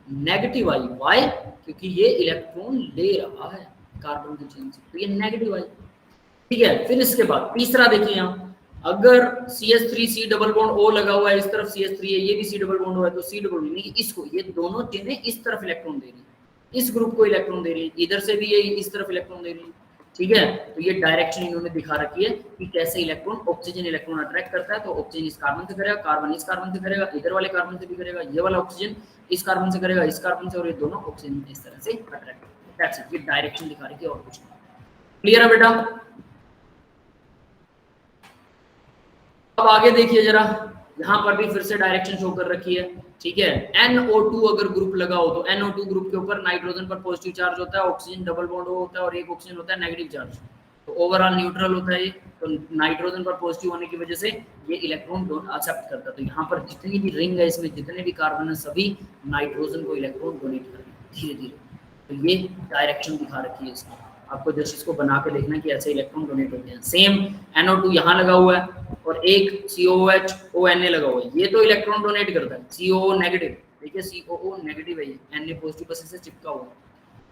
नेगेटिव आई। वाई? क्योंकि ये इलेक्ट्रॉन ले रहा है कार्बन की चेन से, तो ये नेगेटिव आई, ठीक है। फिर इसके बाद तीसरा देखिए, यहाँ अगर CH3 C double bond O लगा हुआ है, इस तरफ CH3 है, ये भी C डबल बॉन्ड हुआ है, तो C डबल बॉन्ड इसको, ये दोनों चेनें इस तरफ इलेक्ट्रॉन दे रही है, इस ग्रुप को इलेक्ट्रॉन दे रही है, इधर से भी ये इस तरफ इलेक्ट्रॉन दे रही है, ठीक है। तो ये डायरेक्शन इन्होंने दिखा रखी है कि कैसे इलेक्ट्रॉन, ऑक्सीजन इलेक्ट्रॉन अट्रैक्ट करता है, तो ऑक्सीजन इस कार्बन से करेगा, कार्बन इस कार्बन से करेगा, इधर वाले कार्बन से भी करेगा, ये वाला ऑक्सीजन इस कार्बन से करेगा, इस कार्बन से, और ये दोनों ऑक्सीजन इस तरह से अट्रैक्ट करेगा। ये डायरेक्शन दिखा रही है और कुछ नहीं। क्लियर है बेटा? अब आगे देखिए जरा, यहाँ पर भी फिर से डायरेक्शन शो कर रखी है, ठीक है। NO2 अगर ग्रुप लगा हो तो NO2 ग्रुप के ऊपर नाइट्रोजन पर पॉजिटिव चार्ज होता है, ऑक्सीजन डबल बॉन्ड होता है और एक ऑक्सीजन होता है नेगेटिव चार्ज, तो ओवरऑल न्यूट्रल होता है ये। तो नाइट्रोजन पर पॉजिटिव होने की वजह से ये इलेक्ट्रॉन एक्सेप्ट करता है। तो यहाँ पर जितनी भी रिंग है इसमें जितने भी कार्बन है सभी नाइट्रोजन को इलेक्ट्रॉन डोनेट कर रहे हैं धीरे धीरे। तो ये डायरेक्शन दिखा रखी है इसमें, आपको जस्ट इसको बना के देखना कि ऐसे इलेक्ट्रॉन डोनेट होते हैं। सेम NO2 यहाँ लगा हुआ है और एक COOH ONA लगा हुआ है, ये तो इलेक्ट्रॉन डोनेट करता है। COO नेगेटिव, देखिए COO नेगेटिव है, ये Na पॉजिटिव बस से चिपका हुआ है,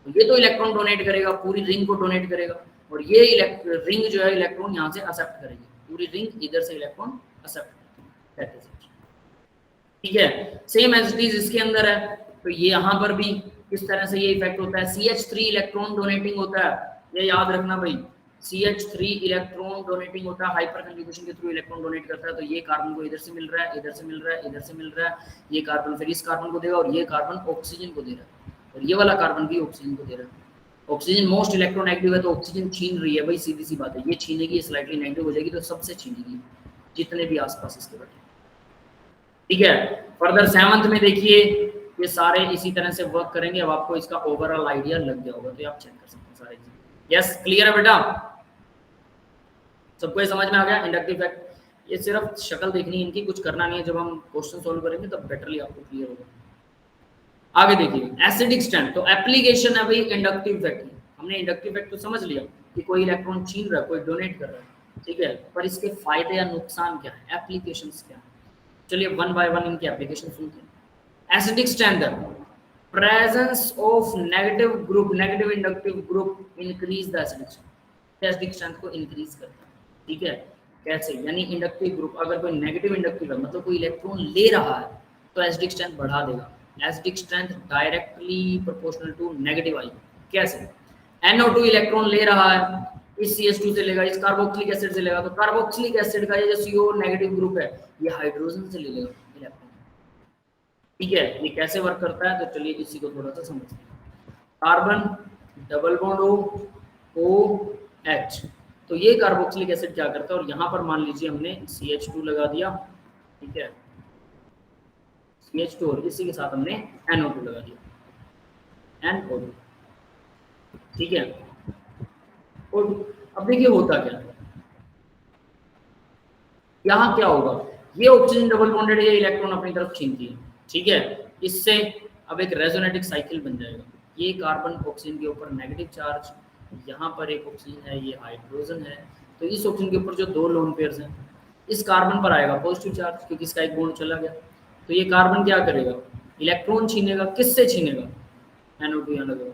तो ये तो इलेक्ट्रॉन डोनेट करेगा, पूरी रिंग को डोनेट करेगा। और ये रिंग जो है इलेक्ट्रॉन यहाँ से एक्सेप्ट करेगी, पूरी रिंग इधर से इलेक्ट्रॉन एक्सेप्ट करेगी, ठीक है। सेम एज इट इज इसके अंदर है, तो ये यहाँ पर भी किस तरह से ये इफेक्ट होता है। CH3 इलेक्ट्रॉन डोनेटिंग होता है, ये याद रखना भाई, CH3 इलेक्ट्रॉन डोनेटिंग होता है, हाइपर कंजुगेशन के थ्रू इलेक्ट्रॉन डोनेट करता है। तो ये कार्बन को इधर से मिल रहा है, इधर से मिल रहा है, इधर से मिल रहा है, ये कार्बन फिर इस कार्बन को देगा और ये कार्बन ऑक्सीजन को दे रहा है और ये वाला कार्बन भी ऑक्सीजन को दे रहा है। ऑक्सीजन मोस्ट इलेक्ट्रोनेगेटिव है, तो ऑक्सीजन छीन रही है भाई, सीधी सी बात है, ये छीनेगी, स्लाइटली नेगेटिव हो जाएगी, तो सबसे छीनेगी जितने भी आसपास इसके बैठे, ठीक है। फर्दर 7th में देखिए ये सारे इसी तरह से वर्क करेंगे। अब आपको इसका ओवरऑल आइडिया लग गया होगा, तो आप चेक कर सकते हैं सारे चीज। यस, क्लियर है बेटा, सबको ये समझ में आ गया इंडक्टिव इफेक्ट। ये सिर्फ शक्ल देखनी है इनकी, कुछ करना नहीं है, जब हम क्वेश्चन सोल्व करेंगे तब बेटरली आपको क्लियर होगा। आगे देखिए एसिडिक स्ट्रेंथ, तो एप्लीकेशन है भाई इंडक्टिव इफेक्ट की। हमने इंडक्टिव इफेक्ट तो समझ लिया कि कोई इलेक्ट्रॉन छीन रहा है, कोई डोनेट कर रहा है, ठीक है, पर इसके फायदे या नुकसान क्या है, एप्लीकेशंस क्या है, चलिए वन बाय वन इनकी एप्लीकेशन सुनते हैं। Acidic strength, presence of negative group, negative inductive group increase the acidic strength, acidic strength को इंक्रीज करता है, ठीक है। कैसे, यानी इंडक्टिव ग्रुप अगर कोई नेगेटिव इंडक्टिव है, मतलब कोई इलेक्ट्रॉन ले रहा है, तो एसिडिक स्ट्रेंथ बढ़ा देगा। Acidic strength directly proportional to negative I. कैसे, NO2 इलेक्ट्रॉन ले रहा है, इस CH2 से लेगा, इस कार्बोक्सिलिक एसिड से लेगा, तो कार्बोक्सिलिक एसिड का ये जो CO नेगेटिव ग्रुप है ये हाइड्रोजन से ले लेगा इलेक्ट्रॉन, ठीक है। ये कैसे वर्क करता है, तो चलिए इसी को थोड़ा सा समझते हैं। कार्बन डबल बॉन्ड OH, तो ये कार्बोक्सिलिक एसिड क्या करता है, और यहाँ पर मान लीजिए हमने CH2 लगा दिया, ठीक है, CH2 और इसी के साथ हमने NO2 लगा दिया, NO2, ठीक है। और अब देखिए होता क्या है, यहाँ क्या होगा, ये ऑक्सीजन डबल बॉन्डेड ये इलेक्ट्रॉन अपनी तरफ खींचती है, ठीक है। इससे अब एक रेजोनेटिक साइकिल बन जाएगा, ये कार्बन ऑक्सीजन के ऊपर नेगेटिव चार्ज, यहाँ पर एक ऑक्सीजन है, ये हाइड्रोजन है, तो इस ऑक्सीजन के ऊपर जो दो लोन पेयर्स हैं, इस कार्बन पर आएगा पॉजिटिव चार्ज क्योंकि इसका एक बॉन्ड चला गया, तो ये कार्बन क्या करेगा, इलेक्ट्रॉन छीनेगा, किससे छीनेगा, NO2 यहाँ लगा,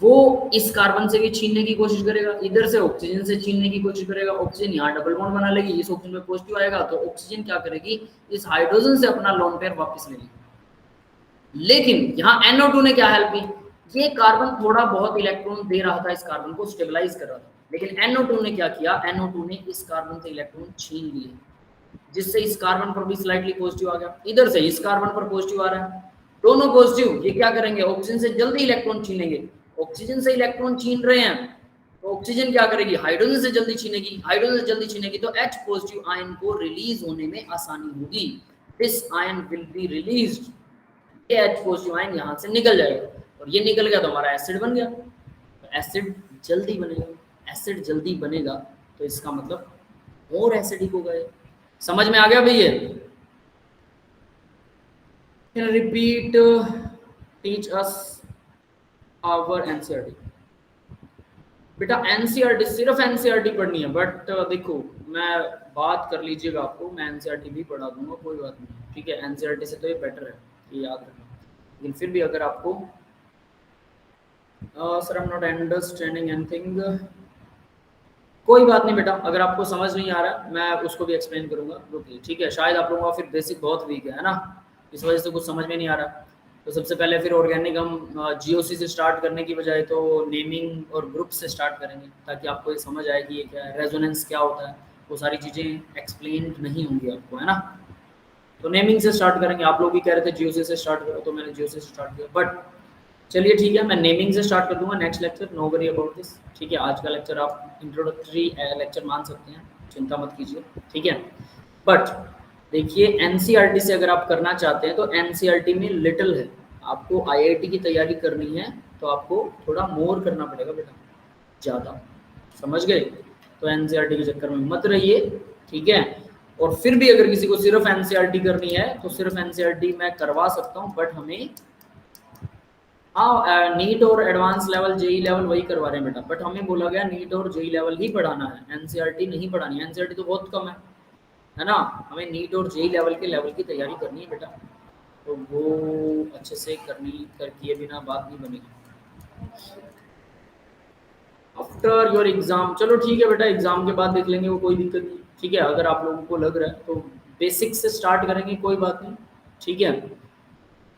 वो इस कार्बन से भी छीनने की कोशिश करेगा, इधर से ऑक्सीजन से छीनने की कोशिश करेगा, ऑक्सीजन यहाँ डबल बॉन्ड बना लेगी, इस ऑक्सीजन में पॉजिटिव आएगा, तो ऑक्सीजन क्या करेगी, इस हाइड्रोजन से अपना लोन पेयर वापस ले लेगी। लेकिन यहाँ NO2 ने क्या हेल्प की, ये कार्बन थोड़ा बहुत इलेक्ट्रॉन दे रहा था, इस कार्बन को स्टेबलाइज कर रहा था, लेकिन NO2 ने क्या किया, NO2 ने इस कार्बन से इलेक्ट्रॉन छीन लिए, जिससे इस कार्बन पर भी स्लाइटली पॉजिटिव आ गया, इधर से इस कार्बन पर पॉजिटिव आ रहा है, दोनों पॉजिटिव, ये क्या करेंगे, ऑक्सीजन से जल्दी इलेक्ट्रॉन छीनेंगे, ऑक्सीजन से इलेक्ट्रॉन छीन रहे हैं, तो ऑक्सीजन क्या करेगी, हाइड्रोजन से जल्दी छीनेगी, हाइड्रोजन से जल्दी छीनेगी, तो H पॉजिटिव आयन को रिलीज होने में आसानी होगी, this ion will be released, ये H पॉजिटिव आयन यहाँ से निकल जाएगा, और ये निकल गया तो हमारा एसिड बन गया, तो एसिड जल्दी बनेगा, एसिड जल्दी बनेगा तो इसका मतलब और एसिडिक होगा। समझ में आ गया भैया, repeat teach us our NCERT। बेटा NCERT सिर्फ NCERT पढ़नी है, बट देखो मैं बात कर लीजिएगा आपको, मैं NCERT भी पढ़ा दूंगा, कोई बात नहीं, ठीक है। NCERT से तो ये बेटर है, ये याद रखना, लेकिन फिर भी अगर आपको sir I am not understanding anything, कोई बात नहीं बेटा, अगर आपको समझ नहीं आ रहा मैं उसको भी एक्सप्लेन करूंगा, रुकिए, ठीक है। शायद आप लोगों का फिर बेसिक बहुत वीक है ना, इस वजह से कुछ समझ में नहीं आ रहा, तो सबसे पहले फिर ऑर्गेनिक हम GOC से स्टार्ट करने की बजाय तो नेमिंग और ग्रुप से स्टार्ट करेंगे, ताकि आपको ये समझ आए कि ये क्या है, रेजोनेंस क्या होता है, वो सारी चीज़ें एक्सप्लेन नहीं होंगी आपको, है ना। तो नेमिंग से स्टार्ट करेंगे, आप लोग भी कह रहे थे GOC से स्टार्ट करो, तो मैंने GOC से स्टार्ट किया, बट चलिए ठीक है, मैं नेमिंग से स्टार्ट कर दूंगा next lecture, no worry about this, ठीक है। आज का लेक्चर आप इंट्रोडक्टरी लेक्चर मान सकते हैं, चिंता मत कीजिए, ठीक है। बट देखिए एनसीईआरटी से अगर आप करना चाहते हैं तो एनसीईआरटी में लिटिल है, आपको आईआईटी की तैयारी करनी है तो आपको थोड़ा मोर करना पड़ेगा बेटा, ज़्यादा, समझ गए? तो एनसीईआरटी के चक्कर में मत रहिए, ठीक है। और फिर भी अगर किसी को सिर्फ एनसीईआरटी करनी है तो सिर्फ एनसीईआरटी मैं करवा सकता हूँ, बट हमें हाँ नीट और एडवांस लेवल जेई लेवल वही करवा रहे हैं बेटा, बट हमें बोला गया नीट और जेई लेवल ही पढ़ाना है, एनसीईआरटी नहीं पढ़ानी है। एनसीईआरटी तो बहुत कम है ना, हमें नीट और जेई लेवल की तैयारी करनी है बेटा, तो वो अच्छे से करनी कर किए बिना बात नहीं बनेगी। आफ्टर योर एग्जाम, चलो ठीक है बेटा, एग्जाम के बाद देख लेंगे, वो कोई दिक्कत नहीं, ठीक है। अगर आप लोगों को लग रहा है तो बेसिक से स्टार्ट करेंगे, कोई बात नहीं, ठीक है।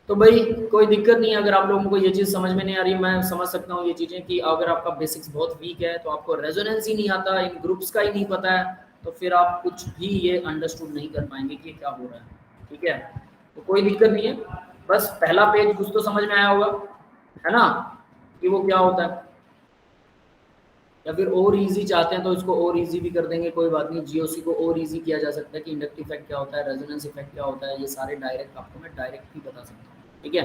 तो भाई कोई दिक्कत नहीं है, अगर आप लोगों को ये चीज़ समझ में नहीं आ रही, मैं समझ सकता हूँ ये चीज़ें कि अगर आपका बेसिक्स बहुत वीक है तो आपको रेजोनेंस ही नहीं आता, इन ग्रुप्स का ही नहीं पता है, तो फिर आप कुछ भी ये अंडरस्टूड नहीं कर पाएंगे कि क्या हो रहा है, ठीक है। तो कोई दिक्कत नहीं है, बस पहला पेज कुछ तो समझ में आया होगा, है ना, कि वो क्या होता है, या फिर और इजी चाहते हैं तो इसको और इजी भी कर देंगे, कोई बात नहीं। जीओसी को और इजी किया जा सकता है कि इंडक्टिव इफेक्ट क्या होता है, रेजोनेंस इफेक्ट क्या होता है, ये सारे डायरेक्ट आपको मैं डायरेक्ट भी बता सकता हूँ, ठीक है।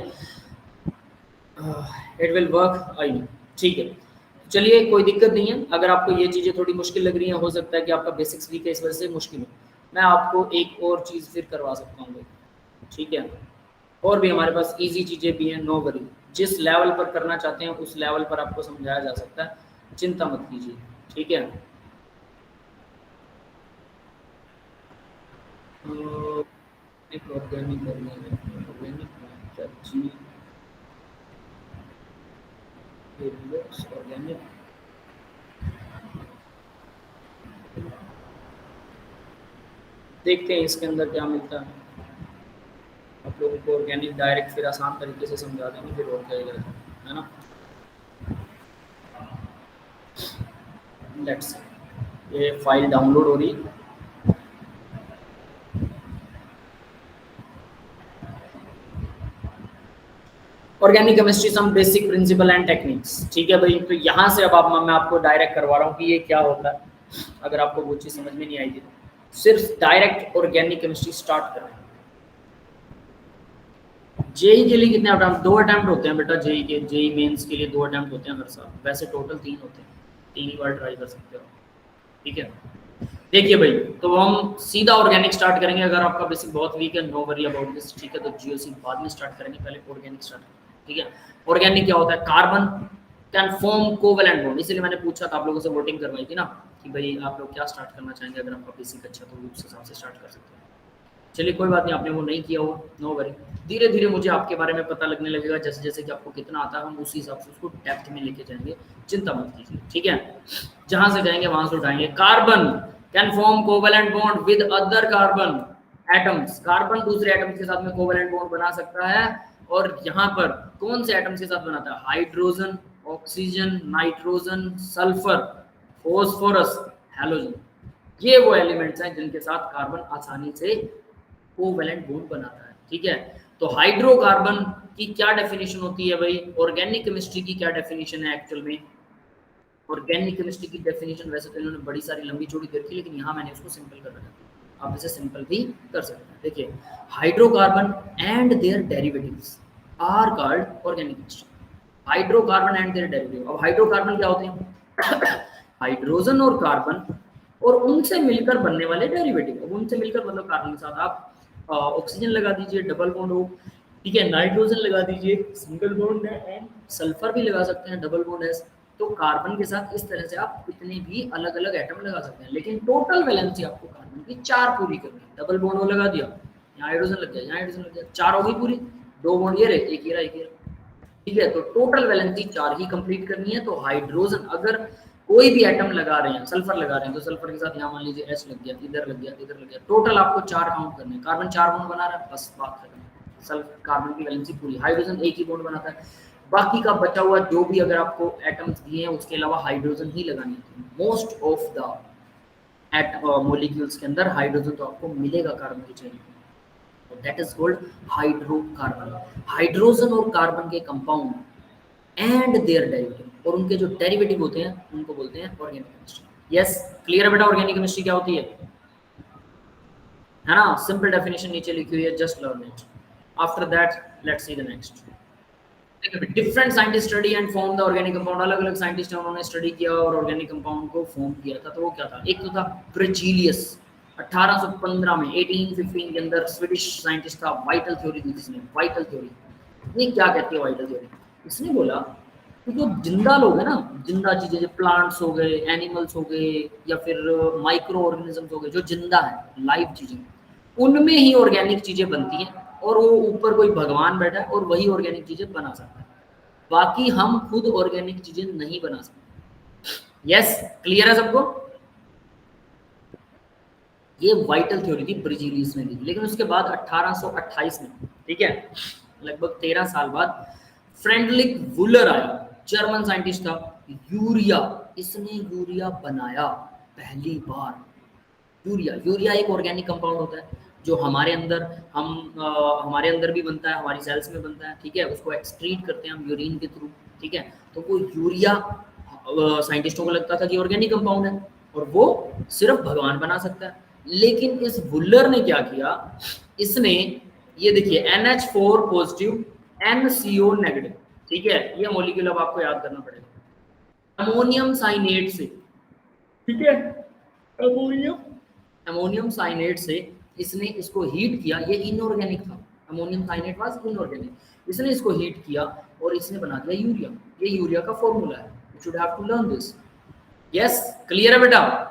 It will work I know, ठीक है। चलिए कोई दिक्कत नहीं है, अगर आपको ये चीज़ें थोड़ी मुश्किल लग रही हैं, हो सकता है कि आपका बेसिक्स वीक है इस वजह से मुश्किल हो, मैं आपको एक और चीज़ फिर करवा सकता हूँ भाई, ठीक है। और भी हमारे पास इजी चीज़ें भी हैं, नो वरी, जिस लेवल पर करना चाहते हैं उस लेवल पर आपको समझाया जा सकता है, चिंता मत कीजिए, ठीक है। एक ऑर्गेनिक ऑर्गेनिक देखते हैं इसके अंदर क्या मिलता है, आप लोगों को ऑर्गेनिक डायरेक्ट फिर आसान तरीके से समझा देंगे, फिर और क्या है ना। लेट्स ये फाइल डाउनलोड हो रही है, organic chemistry some basic principle and techniques, ठीक है भाई। तो यहाँ से अब मैं आपको डायरेक्ट करवा रहा हूँ कि ये क्या होता है, अगर आपको वो चीज़ समझ में नहीं आएगी तो सिर्फ डायरेक्ट ऑर्गेनिक केमिस्ट्री स्टार्ट करें। जेई के लिए कितने अटेम्प्ट, 2 अटेम्प्ट होते हैं बेटा, जेई के, जेई मेंस के लिए 2 अटेम्प्ट होते हैं हर साल, वैसे टोटल 3 होते हैं, 3 बार ट्राई कर सकते हो, ठीक है। देखिए भाई, तो हम सीधा ऑर्गेनिक स्टार्ट करेंगे, अगर आपका बेसिक बहुत वीक है, नो वरी अबाउट दिस, ठीक है। तो जीओसी बाद में स्टार्ट करेंगे, पहले ऑर्गेनिक स्टार्ट करेंगे, ठीक है। ऑर्गेनिक क्या होता है, carbon can form covalent bond, इसलिए मैंने पूछा था आप लोगों से, वोटिंग करवाई थी ना कि भाई आप लोग क्या स्टार्ट करना चाहेंगे, अगर आपका बेसिक अच्छा तो उस हिसाब से स्टार्ट कर सकते हैं। चलिए कोई बात नहीं, आपने वो नहीं किया हो, नो वरी, धीरे धीरे मुझे आपके बारे में पता लगने लगेगा, जैसे जैसे कि आपको कितना आता है हम उसी हिसाब से उसको डेप्थ में लेके जाएंगे, चिंता मत कीजिए, ठीक है। जहां से जाएंगे वहां से उठाएंगे। Carbon can form covalent bond with other carbon atoms, carbon दूसरे एटम्स के साथ में कोवेलेंट बॉन्ड बना सकता है, और यहाँ पर कौन से एटम्स के साथ बनाता है, hydrogen, oxygen, nitrogen, sulphur, phosphorus, halogen, ये वो एलिमेंट्स हैं जिनके साथ कार्बन आसानी से कोवेलेंट बॉन्ड बनाता है, ठीक है। तो हाइड्रोकार्बन की क्या डेफिनेशन होती है भाई, ऑर्गेनिक केमिस्ट्री की क्या डेफिनेशन है एक्चुअल में, ऑर्गेनिक केमिस्ट्री की डेफिनेशन वैसे तो इन्होंने बड़ी सारी लंबी चौड़ी कर रखी, लेकिन यहाँ मैंने उसको सिंपल कर रखा है, आप इसे सिंपल भी कर सकते हैं। देखिए hydrocarbon and their derivatives are called organic chemistry, hydrocarbon and their derivative. अब हाइड्रोकार्बन क्या होते हैं हाइड्रोजन और कार्बन और उनसे मिलकर बनने वाले डेरिवेटिव। अब उनसे मिलकर मतलब कार्बन के साथ आप ऑक्सीजन लगा दीजिए, डबल बॉन्ड हो, ठीक है, नाइट्रोजन लगा दीजिए, सिंगल बॉन्ड है, एंड सल्फर भी लगा सकते हैं, डबल बॉन्ड है। तो कार्बन के साथ इस तरह से आप कितने भी अलग अलग एटम लगा सकते हैं, लेकिन टोटल वैलेंसी आपको कार्बन की 4 पूरी करनी है। डबल बॉन्ड वो लगा दिया, यहाँ हाइड्रोजन लग गया, यहाँ हाइड्रोजन लग गया, 4 होगी पूरी, 2 बॉन्ड ये रहे, एक ये रहा, एक ये रहा, ठीक है। तो टोटल वैलेंसी 4 ही कंप्लीट करनी है। तो हाइड्रोजन अगर कोई भी एटम लगा रहे हैं, सल्फर लगा रहे हैं, तो सल्फर के साथ यहाँ मान लीजिए एस लग गया, इधर लग गया, इधर लग गया, टोटल आपको 4 काउंट करने हैं। कार्बन 4 बॉन्ड बना रहा है, बस बात खत्म, सल्फर कार्बन की वैलेंसी पूरी। हाइड्रोजन एक ही बॉन्ड बनाता है, बाकी का बचा हुआ जो भी अगर आपको एटम्स दिए हैं उसके अलावा हाइड्रोजन ही लगानी है। मोस्ट ऑफ द मॉलिक्यूल्स के अंदर हाइड्रोजन तो आपको मिलेगा कार्बन की chain, that is called hydrocarbon. Hydrogen और कार्बन के कंपाउंड एंड देयर डेरिवेटिव, और उनके जो डेरिवेटिव होते हैं उनको बोलते हैं ऑर्गेनिक केमिस्ट्री। यस, क्लियर है बेटा ऑर्गेनिक केमिस्ट्री क्या होती है? है ना, सिंपल डेफिनेशन नीचे लिखी हुई है, just learn it. After that let's see the next. Different scientist study and form the organic compound, अलग अलग साइंटिस्ट उन्होंने स्टडी किया और ऑर्गेनिक कंपाउंड को फॉर्म किया था। तो वो क्या था, एक तो था ब्रिजीलियस 1815 में, 1815 के अंदर स्वीडिश साइंटिस्ट था, वाइटल थ्योरी दी जिसने, वाइटल थ्योरी। ये क्या कहती है वाइटल थ्योरी, इसने बोला कि जो जिंदा लोग हैं ना, जिंदा चीजें, जो प्लांट्स हो गए, एनिमल्स हो गए, या फिर माइक्रो ऑर्गेनिजम्स हो गए, जो जिंदा है, लाइव चीजें, उनमें ही ऑर्गेनिक चीजें बनती हैं, और वो ऊपर कोई भगवान बैठा है और वही ऑर्गेनिक चीजें बना सकता है, बाकी हम खुद ऑर्गेनिक चीजें नहीं बना सकते। यस, क्लियर है सबको? ये वाइटल थ्योरी थी, ब्रिजीलियस ने दी। लेकिन उसके बाद 1828 में, ठीक है, लगभग 13 साल बाद फ्रेडरिक वुलर आया, जर्मन साइंटिस्ट था, यूरिया, इसने यूरिया बनाया पहली बार। यूरिया, यूरिया एक ऑर्गेनिक कंपाउंड होता है जो हमारे अंदर हमारे अंदर भी बनता है, हमारी सेल्स में बनता है, ठीक है, उसको एक्सक्रीट करते हैं हम यूरिन के थ्रू, ठीक है। तो वो यूरिया साइंटिस्टों को लगता था कि ऑर्गेनिक कंपाउंड है और वो सिर्फ भगवान बना सकता है। लेकिन इस वुलर ने क्या किया, इसने ये देखिए NH4 पॉजिटिव NCO नेगेटिव, ठीक है, ये मॉलिक्यूल अब आपको याद करना पड़ेगा, अमोनियम साइनेट से, ठीक है, अमोनियम साइनेट से इसने इसको हीट किया, ये इनऑर्गेनिक था, अमोनियम साइनेट वाज इनऑर्गेनिक, इसने इसको हीट किया और इसने बना दिया यूरिया। ये यूरिया का फॉर्मूला है, you should have to learn this. Yes, clear है बेटा?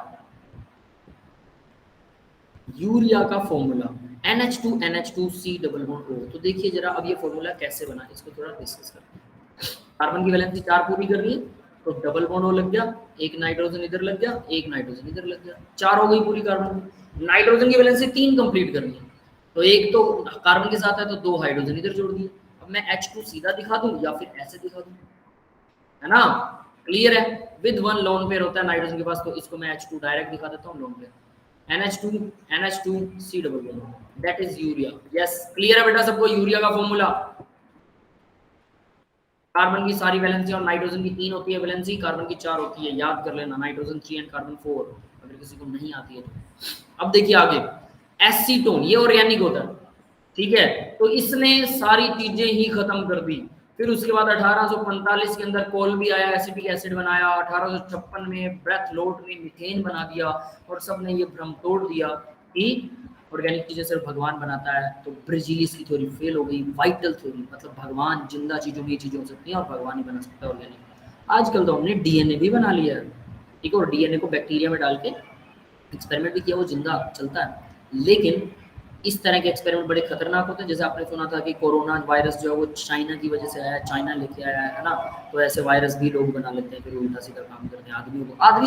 यूरिया का formula NH2 NH2C double bond O। तो देखिए जरा अब ये फॉर्मूला कैसे बना, इसको थोड़ा डिस्कस करते हैं। कार्बन की वैलेंसी 4 पूरी करनी है तो डबल बॉन्ड O लग गया, एक नाइट्रोजन इधर लग गया, एक नाइट्रोजन इधर लग गया, 4 हो गई पूरी कार्बन की। नाइट्रोजन की वैलेंसी 3 कंप्लीट करनी है तो एक तो कार्बन के साथ है तो 2 हाइड्रोजन इधर जोड़ दिए। अब मैं H2 सीधा दिखा दूं या फिर ऐसे दिखा दूं, है ना, क्लियर है? विद 1 लोन पेयर होता है नाइट्रोजन के पास, तो इसको मैं H2 डायरेक्ट दिखा देता हूं, lone pair NH2 C double bond, that is urea. Yes, clear है बेटा सबको? यूरिया का फॉर्मूला, कार्बन की सारी वैलेंसी और नाइट्रोजन की 3 होती है वैलेंसी, कार्बन की 4 होती है, याद कर लेना, नाइट्रोजन 3 एंड कार्बन 4, अगर किसी को नहीं आती है तो। अब देखिए आगे, एसीटोन, ये ऑर्गेनिक होता है, ठीक है, तो इसने सारी चीजें ही खत्म कर दी। फिर उसके बाद 1845 के अंदर कोल भी आया, एसिटिक एसिड बनाया, 1856 में ब्रेथ लोट ने मीथेन बना दिया, और सबने ये भ्रम तोड़ दिया कि ऑर्गेनिक चीजें सिर्फ भगवान बनाता है। तो ब्रिजीलियस की थ्योरी फेल हो गई, वाइटल थ्योरी, मतलब भगवान जिंदा चीजों में ये चीजें हो सकती हैं और भगवान ही बना सकता है ऑर्गेनिक। आजकल तो हमने डीएनए भी बना लिया है, ठीक है, और डीएनए को बैक्टीरिया में डाल के एक्सपेरिमेंट भी किया, वो जिंदा चलता है। लेकिन इस तरह के एक्सपेरिमेंट बड़े खतरनाक होते हैं, जैसे आपने सुना था कि कोरोना वायरस जो है वो चाइना की वजह से आया है, चाइना लेके आया है ना, तो ऐसे वायरस भी लोग बना लेते हैं, फिर उल्टा सीधा काम करते हैं,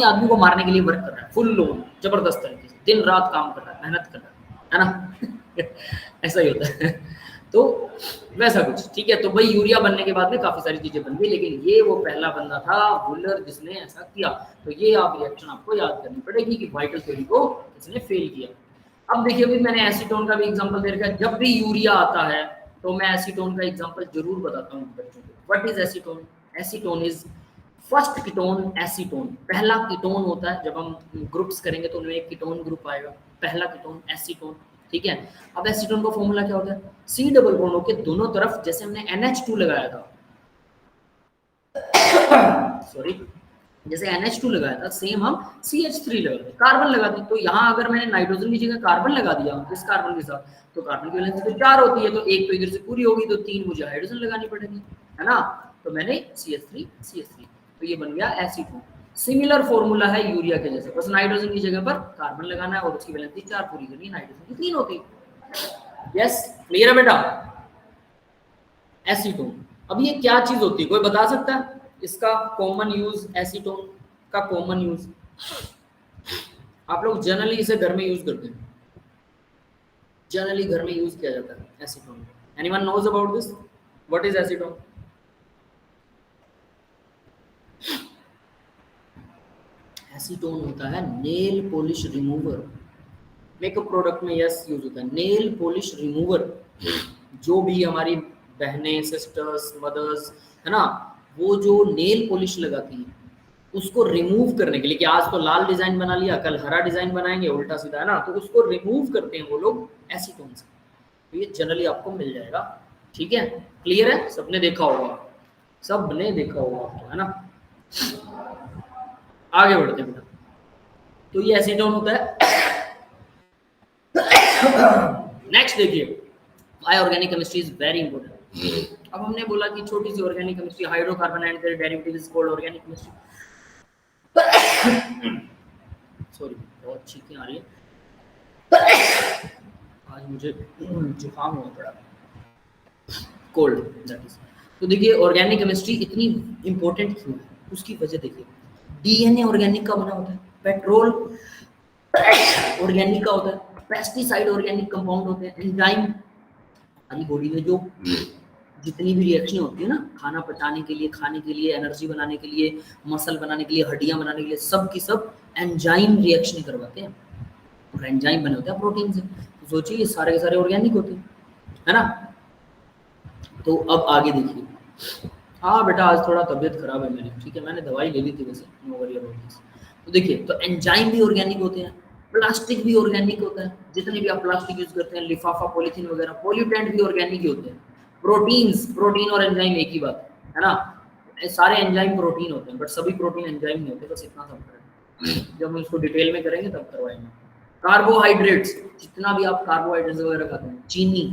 आदमी को मारने के लिए वर्क कर रहा है फुल लोन, जबरदस्त तरीके से दिन रात काम कर रहा है, मेहनत कर रहा है ना ऐसा ही होता है तो वैसा कुछ, ठीक है। तो भाई यूरिया बनने के बाद में काफी सारी चीजें बन गई, लेकिन ये वो पहला बंदा था वुलर जिसने ऐसा किया। तो ये आप रिएक्शन आपको याद करनी पड़ेगी कि वाइटल थ्योरी को इसने फेल किया। अब देखिए भी मैंने एसीटोन का भी एग्जांपल दे रखा है, जब भी यूरिया आता है तो मैं एसीटोन का एग्जांपल जरूर बताता हूँ बच्चों को। What is acetone? Acetone is first ketone, acetone पहला कीटोन होता है। जब हम ग्रुप्स करेंगे तो उनमें एक कीटोन ग्रुप आएगा, पहला कीटोन एसीटोन, ठीक है। अब एसीटोन का फॉर्मूला क्या होता है? C डबल बॉन्ड के दोनों तरफ, जैसे हमने NH2 लगाया था सॉरी, जैसे NH2 लगाया था, सेम हम CH3 लगाते, कार्बन लगाते। तो यहाँ अगर मैंने नाइट्रोजन की जगह कार्बन लगा दिया इस कार्बन के साथ, तो कार्बन की वैलेंसी तो 4 होती है, तो एक तो इधर से पूरी होगी, तो 3 मुझे हाइड्रोजन लगानी पड़ेगी, है ना। तो मैंने CH3, तो ये बन गया एसीटोन। सिमिलर फॉर्मूला है यूरिया के जैसे, बस नाइट्रोजन की जगह पर कार्बन लगाना है और उसकी वैलेंसी 4 पूरी करनी है, नाइट्रोजन की 3 होती है। यस, क्लियर है बेटा? एसीटोन। अब ये क्या चीज होती है, कोई बता सकता है इसका कॉमन यूज? एसीटोन का कॉमन यूज आप लोग जनरली इसे घर में यूज करते हैं, जनरली घर में यूज किया जाता है acetone. Anyone knows about this? What is acetone? Acetone होता है nail polish remover, makeup product में यस यूज होता है नेल पॉलिश रिमूवर। जो भी हमारी बहनें, सिस्टर्स, मदर्स, है ना, वो जो नेल पॉलिश लगाती हैं, उसको रिमूव करने के लिए कि आज तो लाल डिजाइन बना लिया, कल हरा डिजाइन बनाएंगे, उल्टा सीधा, है ना, तो उसको रिमूव करते हैं वो लोग एसीटोन से। तो ये जनरली आपको मिल जाएगा, ठीक है, क्लियर है, सबने देखा होगा, सबने देखा होगा आपको, है ना। आगे बढ़ते हैं बेटा, तो ये एसीटोन होता है। नेक्स्ट देखिए, why organic chemistry is very important. अब हमने बोला कि छोटी सी organic chemistry, hydrocarbon and their derivatives is called organic chemistry. Sorry, बहुत छींकें आ रही है, आज मुझे जुकाम हुआ पड़ा, कोल्ड दैट इज। तो देखिए ऑर्गेनिक केमिस्ट्री इतनी इंपॉर्टेंट क्यों है, उसकी वजह देखिए, डीएनए ऑर्गेनिक का बना होता है, पेट्रोल ऑर्गेनिक का होता है, पेस्टिसाइड ऑर्गेनिक कंपाउंड होते हैं, एंजाइम, हमारी बॉडी में जो जितनी भी रिएक्शन होती है ना, खाना पचाने के लिए, खाने के लिए, एनर्जी बनाने के लिए, मसल बनाने के लिए, हड्डियां बनाने के लिए, सब की सब एंजाइम रिएक्शन करवाते हैं, और एंजाइम बने होते हैं प्रोटीन से। तो सोचिए ये सारे के सारे ऑर्गेनिक होते हैं, है ना। तो अब आगे देखिए, हाँ बेटा आज थोड़ा तबीयत खराब है मेरी, ठीक है, मैंने दवाई ले ली थी वैसे, नो वरी अबाउट दिस। तो देखिए, तो एंजाइम भी ऑर्गेनिक होते हैं, प्लास्टिक भी ऑर्गेनिक होता है, जितने भी आप प्लास्टिक यूज करते हैं, लिफाफा, पॉलीथीन वगैरह, पॉल्यूटेंट भी ऑर्गेनिक ही होते हैं। प्रोटीन्स, प्रोटीन और एंजाइम एक ही बात है ना, सारे एंजाइम प्रोटीन होते हैं, बट सभी प्रोटीन एंजाइम नहीं होते, बस इतना सब है। जब हम इसको डिटेल में करेंगे तब करवाएंगे। कार्बोहाइड्रेट्स, जितना भी आप कार्बोहाइड्रेट्स वगैरह खाते हैं, चीनी,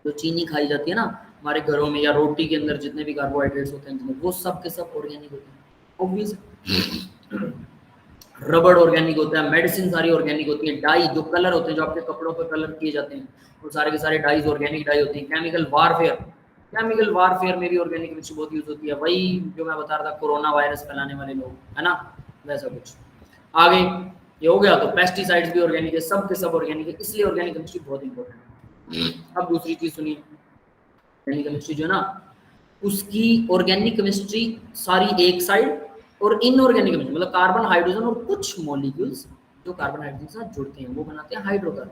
जो चीनी खाई जाती है ना हमारे घरों में, या रोटी के अंदर जितने भी कार्बोहाइड्रेट्स होते हैं, वो सब के सब ऑर्गेनिक होते हैं, ऑब्वियस। रबड़ ऑर्गेनिक होता है, मेडिसिन सारी ऑर्गेनिक होती है, डाई जो कलर होते हैं, जो आपके कपड़ों पर कलर किए जाते हैं, वो सारे के सारे डाइज ऑर्गेनिक डाई होती है। केमिकल वारफेयर, केमिकल वारफेयर में भी ऑर्गेनिक केमिस्ट्री बहुत यूज होती है, वही जो मैं बता रहा था, कोरोना वायरस फैलाने वाले लोग, है ना, वैसा कुछ। आगे ये हो गया, तो पेस्टिसाइड्स भी ऑर्गेनिक है, सब के सब ऑर्गेनिक है, इसलिए ऑर्गेनिक केमिस्ट्री बहुत इंपॉर्टेंट है। अब दूसरी चीज सुनिए, ऑर्गेनिक केमिस्ट्री जो है ना, उसकी ऑर्गेनिक केमिस्ट्री सारी एक साइड, और इनऑर्गेनिक केमिस्ट्री मतलब कार्बन, हाइड्रोजन और कुछ मॉलिक्यूल्स जो कार्बन हाइड्रोजन के साथ जुड़ते हैं, वो बनाते हैं hydrocarbon,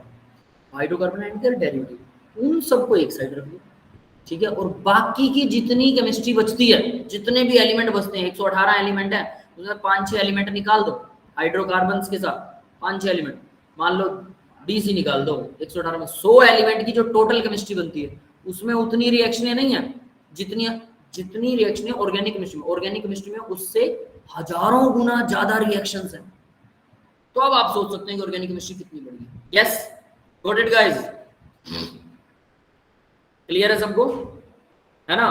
hydrocarbon and their derivative, उन सबको एक साइड रख लो, ठीक है। और बाकी की जितनी केमिस्ट्री बचती है, जितने भी एलिमेंट बचते हैं, 118 एलिमेंट है, उसमें 5-6 एलिमेंट निकाल दो हाइड्रोकार्बन्स के साथ, 5-6 एलिमेंट, मान लो DC निकाल दो, 118 में 100 एलिमेंट की जो टोटल केमिस्ट्री बनती है, उसमें उतनी रिएक्शनें नहीं है जितनी रिएक्शनें ऑर्गेनिक केमिस्ट्री में, ऑर्गेनिक केमिस्ट्री में उससे हजारों गुना ज्यादा रिएक्शंस हैं। तो अब आप सोच सकते हैं कि ऑर्गेनिक केमिस्ट्री कितनी बड़ी है। Yes, got it guys, clear है सबको, है ना,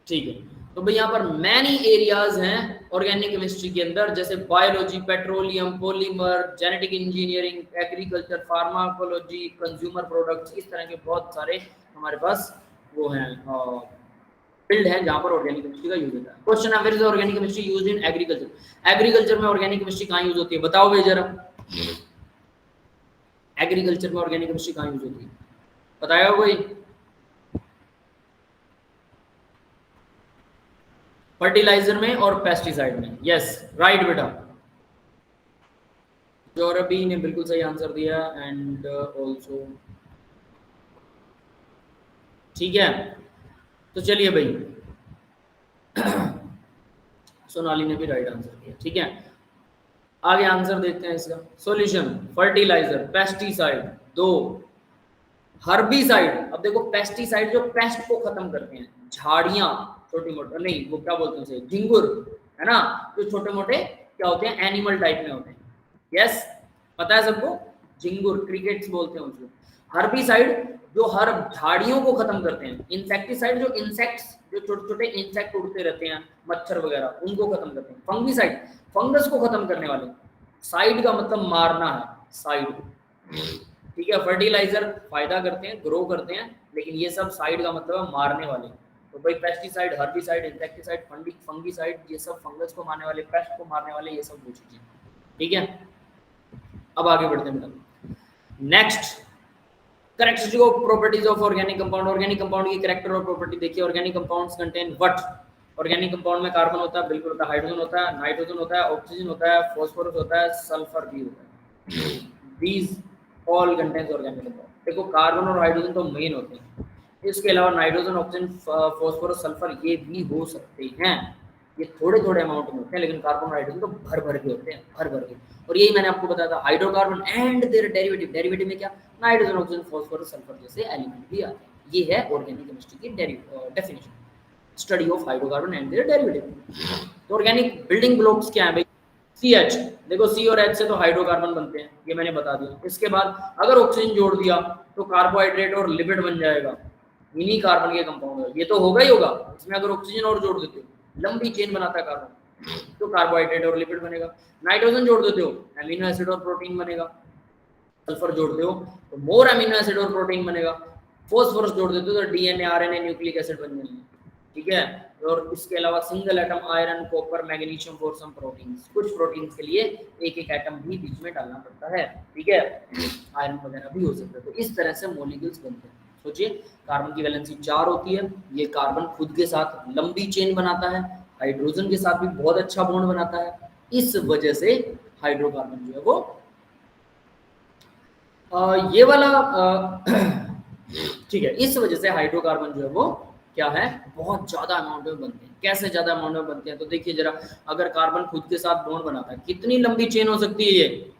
ठीक है। तो भाई यहाँ पर मैनी एरियाज हैं ऑर्गेनिक केमिस्ट्री के अंदर, जैसे biology, petroleum, polymer, genetic engineering, agriculture, pharmacology, consumer products, इस तरह के बहुत सारे हमारे पास वो हैं फील्ड है जहाँ पर ऑर्गेनिक केमिस्ट्री का यूज होता है। क्वेश्चन है, where is organic chemistry used in agriculture. Agriculture में ऑर्गेनिक केमिस्ट्री कहाँ यूज होती है, बताओ भाई जरा, एग्रीकल्चर में ऑर्गेनिक केमिस्ट्री कहाँ यूज होती है, बताया कोई? फर्टिलाइजर में और पेस्टिसाइड में, यस राइट बेटा, जौरबी ने बिल्कुल सही आंसर दिया, एंड ऑल्सो ठीक है। तो चलिए भाई, सोनाली ने भी राइट आंसर दिया, ठीक है। आगे आंसर देखते हैं इसका। Solution, fertiliser, pesticide, 2 herbicide. अब देखो पेस्टिसाइड जो पेस्ट को खत्म करते हैं, झाड़ियां छोटी मोटी, नहीं वो क्या बोलते हैं उसे, झिंगुर, है ना, जो छोटे मोटे क्या होते हैं, एनिमल टाइप में होते हैं, यस पता है सबको, झिंगुर, क्रिकेट्स बोलते हैं उसको। हर्बिसाइड जो हर झाड़ियों को खत्म करते हैं। इंसेक्टिसाइड जो इंसेक्ट्स, जो छोटे छोटे इंसेक्ट उड़ते रहते हैं, मच्छर वगैरह, उनको खत्म करते हैं। फंगिसाइड फंगस को खत्म करने वाले। साइड का मतलब मारना है, साइड, ठीक है। फर्टिलाइजर फायदा करते हैं, ग्रो करते हैं, लेकिन ये सब साइड का मतलब है मारने वाले। तो भाई पेस्टिसाइड, हर्बिसाइड, इंसेक्टिसाइड, फंगिसाइड, ये सब फंगस को मारने वाले, पेस्ट को मारने वाले, ये सब वो चीजें, ठीक है। अब आगे बढ़ते हैं बेटा, next characteristic of properties of organic compound. Organic compound की कैरेक्टर और प्रॉपर्टी देखिए। Organic compounds contain what, organic compound में कार्बन होता है, बिल्कुल होता है, हाइड्रोजन होता है, नाइट्रोजन होता है, ऑक्सीजन होता है, फास्फोरस होता है, सल्फर भी होता है। These all contains organic compound. देखो कार्बन और हाइड्रोजन तो मेन होते हैं, इसके अलावा नाइट्रोजन, ऑक्सीजन, फास्फोरस, सल्फर ये भी हो सकते हैं, ये थोड़े थोड़े अमाउंट में होते हैं, लेकिन कार्बन और हाइड्रोजन तो भर भर के होते हैं, भर भर के। और यही मैंने आपको बताया था, hydrocarbon and their derivative, derivative में क्या, नाइट्रोजन, ऑक्सीजन, फास्फोरस, सल्फर जैसे एलिमेंट भी आते हैं। ये है ऑर्गेनिक केमिस्ट्री की definition, study of hydrocarbon and their derivative. तो ऑर्गेनिक बिल्डिंग ब्लॉक्स क्या है भाई, CH, देखो C और H से तो हाइड्रोकार्बन बनते हैं, ये मैंने बता दिया। इसके बाद अगर ऑक्सीजन जोड़ दिया तो कार्बोहाइड्रेट और लिपिड बन जाएगा, इन्हीं कार्बन के कंपाउंड है, ये तो होगा ही होगा। इसमें अगर ऑक्सीजन और जोड़ देते हो, लंबी चेन बनाता है कार्बन, तो कार्बोहाइड्रेट और लिपिड बनेगा। नाइट्रोजन जोड़ देते हो, एमिनो एसिड और प्रोटीन बनेगा। सल्फर जोड़ते हो तो मोर एमिनो एसिड और प्रोटीन बनेगा। फॉस्फोरस जोड़ देते हो तो DNA, RNA, न्यूक्लिक एसिड बन जाएंगे, ठीक है। और इसके अलावा single atom iron, copper, magnesium for some proteins, कुछ प्रोटीन्स के लिए एक एक एटम भी बीच में डालना पड़ता है, ठीक है, आयरन वगैरह भी हो सकता है। तो इस तरह से मॉलिक्यूल्स बनते हैं। सोचिए, कार्बन की वैलेंसी 4 होती है, ये कार्बन खुद के साथ लंबी चेन बनाता है, हाइड्रोजन के साथ भी बहुत अच्छा बॉन्ड बनाता है, इस वजह से हाइड्रोकार्बन जो है वो ये वाला ठीक है, इस वजह से हाइड्रोकार्बन जो है वो क्या है, बहुत ज्यादा अमाउंट में बनते हैं। कैसे ज्यादा अमाउंट में बनते हैं, तो देखिए जरा, अगर कार्बन खुद के साथ बॉन्ड बनाता है, कितनी लंबी चेन हो सकती है ये,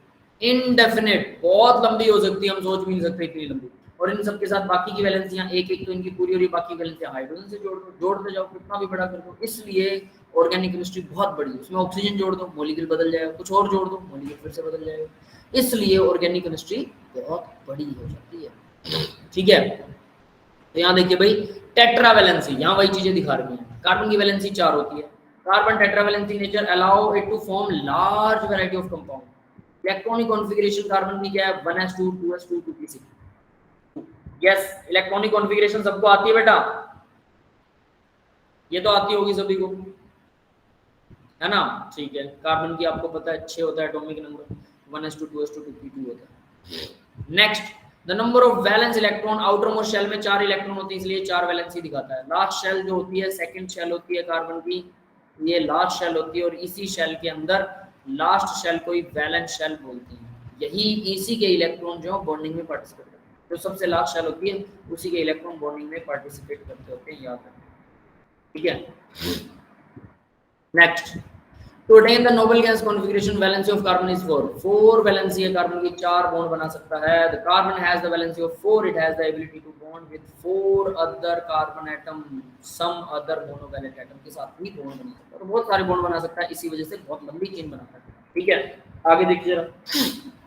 इनडेफिनेट, बहुत लंबी हो सकती है, हम सोच भी नहीं सकते इतनी लंबी। और इन सब के साथ बाकी की वैलेंसियां एक एक तो इनकी पूरी हो रही, बाकी वैलेंसियां हाइड्रोजन से जोड़ते जाओ, कितना भी बड़ा कर दो। इसलिए ऑर्गेनिक केमिस्ट्री बहुत बड़ी है, उसमें ऑक्सीजन जोड़ दो, मॉलिक्यूल बदल जाएगा, कुछ और जोड़ दो, मॉलिक्यूल फिर से बदल जाएगा। इसलिए ऑर्गेनिक केमिस्ट्री बहुत बड़ी हो जाती है, ठीक है। तो यहाँ देखिए भाई, टेट्रा वैलेंसी, यहाँ वही चीजें दिखा रही हैं। कार्बन की वैलेंसी 4 होती है। Carbon tetra valency nature allow it to form large variety of compound. Electronic configuration carbon की क्या है, 1s2 2s2 2p6। Yes, electronic configuration सबको आती है बेटा, ये तो आती होगी सभी को, है ना, ठीक है। कार्बन की आपको पता है 6 होता है atomic number, 1s2 2s2 2p2 होता है। Next, the number of valence electron, outermost shell में 4 इलेक्ट्रॉन होते हैं, इसलिए 4 वैलेंसी दिखाता है। लास्ट शेल जो होती है, सेकंड शेल होती है कार्बन की, ये लास्ट शेल होती है, और इसी शेल के अंदर लास्ट शेल को ही वैलेंस शेल बोलते हैं। यही इसी के इलेक्ट्रॉन जो बॉन्डिंग में पार्टिसिपेट करते हैं, जो सबसे लास्ट शेल होती है उसी के इलेक्ट्रॉन बॉन्डिंग में पार्टिसिपेट करते होते हैं, याद रखना, ठीक है। नेक्स्ट, तो obtain the noble gas configuration, valency of carbon is 4. 4 valency है कार्बन की, 4 बॉन्ड बना सकता है। The carbon has the valency of 4. It has the ability to bond with 4 other carbon atom, some other monovalent atom के साथ भी bond बना सकता है, और बहुत सारे बॉन्ड बना सकता है, इसी वजह से बहुत लंबी चेन बनाता है, ठीक है। आगे देखिए जरा,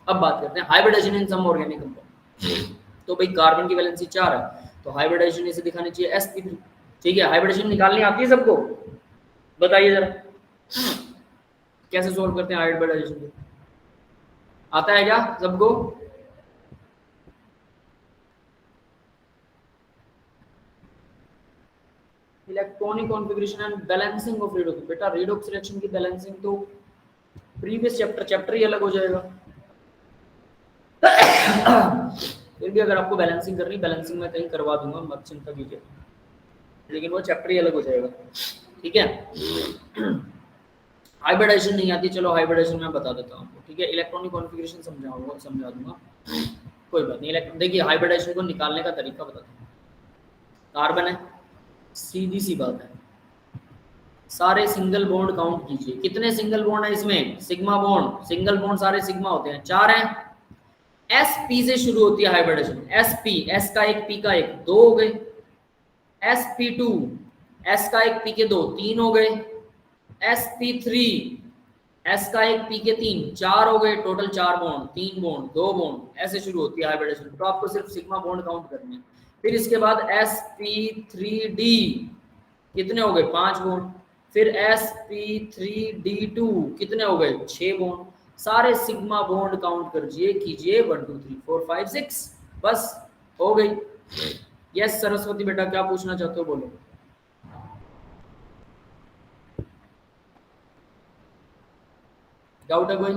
अब बात करते हैं हाइब्रिडाइजेशन इन सम ऑर्गेनिक कंपाउंड। तो भाई कार्बन की वैलेंसी 4 है, तो हाइब्रिडाइजेशन इसे दिखानी चाहिए sp3, ठीक है। हाइब्रिडाइजेशन निकालनी आती है सबको, बताइए जरा कैसे सोल्व करते हैं हाइब्रिडाइजेशन, आता है क्या सबको? Electronic configuration and balancing of redox, बेटा रेडॉक्स रिएक्शन की बैलेंसिंग तो प्रीवियस चैप्टर ही अलग हो जाएगा। फिर भी अगर आपको बैलेंसिंग करनी, बैलेंसिंग मैं कहीं करवा दूंगा, मत चिंता कीजिए, लेकिन वो चैप्टर ही अलग हो जाएगा, ठीक है। हाइब्रिडाइजेशन नहीं आती, चलो हाइब्रिडाइजेशन मैं बता देता हूँ आपको, ठीक है। इलेक्ट्रॉनिक कॉन्फ़िगरेशन समझा दूंगा, कोई बात नहीं। देखिए हाइब्रिडाइजेशन को निकालने का तरीका बताता हूँ। कार्बन है, सीधी सी बात है, सारे सिंगल बॉन्ड काउंट कीजिए, कितने सिंगल बॉन्ड है इसमें, सिग्मा बॉन्ड, सिंगल बॉन्ड सारे सिग्मा होते हैं, 4 हैं। sp से शुरू होती है हाइब्रिडाइजेशन, sp, s का एक, p का एक, 2 हो गए। sp2, s का एक, p के 2, 3 हो गए। sp3, s का एक, p के 3, 4 हो गए। टोटल 4 बॉन्ड, 3 बॉन्ड, 2 बॉन्ड, ऐसे शुरू होती है हाइब्रिडाइजेशन। तो आपको सिर्फ सिग्मा बॉन्ड काउंट करने हैं। फिर इसके बाद sp3d, कितने हो गए, 5 बॉन्ड। फिर sp3d2, कितने हो गए, 6 बॉन्ड। सारे सिग्मा बॉन्ड काउंट कीजिए 1 2 3 4 5 6, बस हो गई। यस सरस्वती बेटा, क्या पूछना चाहते हो, बोलो। डाउट है कोई?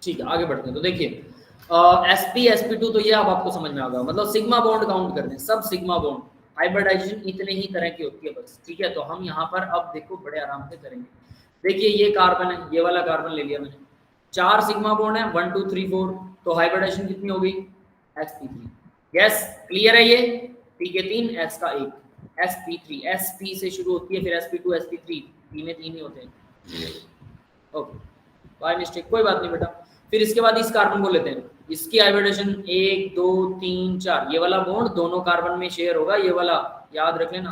ठीक है, आगे बढ़ते हैं। तो देखिए sp sp2, तो ये अब आपको समझ में आ गया, मतलब सिग्मा बॉन्ड काउंट करने, सब सिग्मा बॉन्ड। हाइब्रिडाइजेशन इतने ही तरह की होती है बस, ठीक है। तो हम यहाँ पर अब देखो बड़े आराम से करेंगे। देखिए ये कार्बन है, ये वाला कार्बन ले लिया मैंने, 4 सिग्मा बॉन्ड है, 1 2 3 4, तो हाइब्रिडाइजेशन कितनी हो गई, sp3। यस क्लियर है ये, p के 3, s का 1, sp3 sp से शुरू होती है, फिर sp2 sp3, पी में 3 ही होते हैं। ओके, बाय मिस्टेक, कोई बात नहीं बेटा। फिर इसके बाद इस कार्बन को लेते हैं, इसकी हाइब्रिडेशन 1 2 3 4, ये वाला बॉन्ड दोनों कार्बन में शेयर होगा, ये वाला याद रख लेना।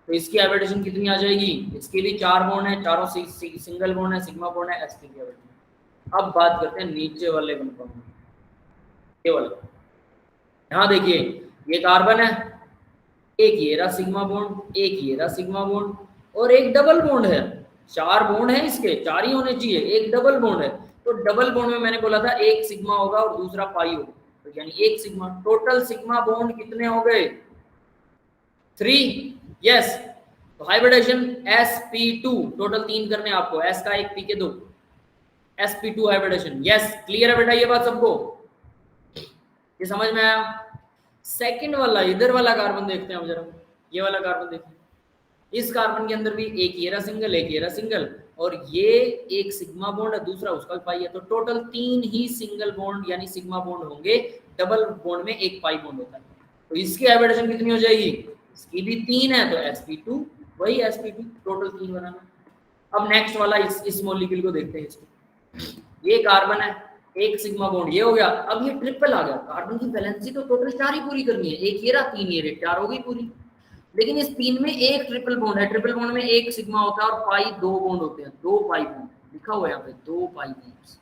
तो इसकी हाइब्रिडेशन कितनी आ जाएगी, इसके भी 4 बॉन्ड है, चारों सिंगल बॉन्ड है, सिग्मा बॉन्ड है, sp की हाइब्रिडेशन। अब बात करते हैं नीचे वाले कंपाउंड, ये वाला। यहाँ देखिए ये कार्बन है, एक ये रहा सिग्मा बॉन्ड, एक ये रहा सिग्मा बॉन्ड, और एक डबल बॉन्ड है। 4 बॉन्ड है इसके, 4 ही होने चाहिए, एक डबल बॉन्ड है। तो डबल बॉन्ड में मैंने बोला था एक सिग्मा होगा और दूसरा पाई होगा, तो यानी एक सिग्मा। टोटल सिग्मा बॉन्ड कितने हो गए, 3। यस, तो हाइब्रिडेशन sp2, टोटल 3 करने आपको, s का 1 p के 2, sp2 हाइब्रिडेशन। यस, क्लियर है बेटा ये बात सबको, ये समझ में आया। सेकंड वाला, इधर वाला कार्बन देखते हैं हम जरा, ये वाला कार्बन देखिए। इस कार्बन के अंदर भी एक ये रहा सिंगल, एक ये रहा सिंगल, और ये एक सिग्मा बॉन्ड है, दूसरा उसका पाई है। तो टोटल 3 ही सिंगल बॉन्ड यानी सिग्मा बॉन्ड होंगे। डबल बॉन्ड में एक पाई बॉन्ड होता है। तो इसकी हाइब्रिडेशन कितनी हो जाएगी, इसकी भी 3 है, तो sp2 वही sp2, टोटल 3 बनाना। अब नेक्स्ट वाला इस मॉलिक्यूल को देखते हैं। इसको, ये कार्बन है, एक सिग्मा बॉन्ड, ये हो गया। अब ये ट्रिपल आ गया, कार्बन की वैलेंसी तो टोटल 4 ही पूरी करनी है, एक ये रहा, 3 ये रहे, 4 हो गई पूरी। लेकिन इस 3 में एक ट्रिपल बॉन्ड है, ट्रिपल बॉन्ड में एक सिग्मा होता है और पाई 2 बॉन्ड होते हैं, 2 पाई बॉन्ड लिखा हुआ है यहाँ पे, 2 पाई बॉन्ड्स।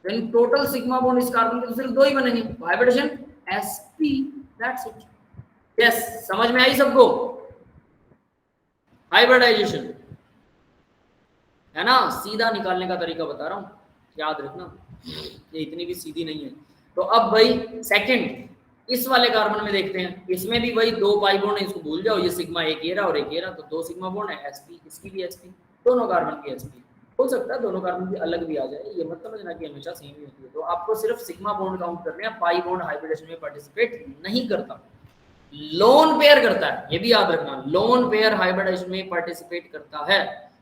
यानी टोटल सिग्मा बॉन्ड इस कार्बन के तो सिर्फ 2 ही बनेंगे। Hybridisation sp, that's it. Yes, समझ में आई सबको हाइब्रिडाइजेशन, है ना। सीधा निकालने का तरीका बता रहा हूँ, याद रखना, ये इतनी भी सीधी नहीं है। तो अब भाई सेकंड इस वाले कार्बन में देखते हैं, इसमें भी वही 2 पाई बॉन्ड है, इसको भूल जाओ, ये सिग्मा एक ये रहा और एक ये रहा, तो 2 सिग्मा बॉन्ड है, sp, इसकी भी sp, दोनों कार्बन की sp। हो सकता है दोनों कार्बन की अलग भी आ जाए, ये मत समझना कि हमेशा सेम ही होती है। तो आपको सिर्फ सिग्मा बॉन्ड काउंट करने हैं, पाई बॉन्ड हाइब्रिडेशन में पार्टिसिपेट नहीं करता, लोन पेयर करता है, ये भी याद रखना। लोन पेयर हाइब्रिडेशन में पार्टिसिपेट करता है।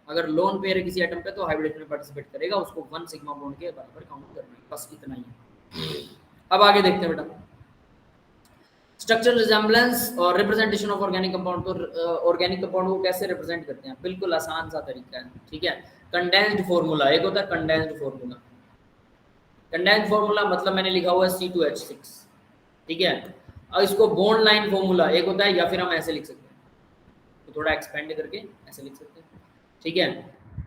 अगर लोन पेयर है किसी एटम पे तो हाइब्रिडेशन में पार्टिसिपेट करेगा, उसको 1 सिग्मा बॉन्ड के बराबर काउंट करना है, बस इतना ही है। अब आगे देखते हैं बेटा, स्ट्रक्चर रिजेम्बलेंस और रिप्रेजेंटेशन ऑफ ऑर्गेनिक कंपाउंड। तो ऑर्गेनिक कंपाउंड को कैसे रिप्रेजेंट करते हैं, बिल्कुल आसान सा तरीका है, ठीक है। कंडेंस्ड फॉर्मूला, एक होता है कंडेंस्ड फॉर्मूला। कंडेंस्ड फॉर्मूला मतलब मैंने लिखा हुआ है C2H6, ठीक है। अब इसको बॉन्ड लाइन फॉर्मूला एक होता है, या फिर हम ऐसे लिख सकते हैं, तो थोड़ा एक्सपेंड करके ऐसे लिख सकते हैं, ठीक है।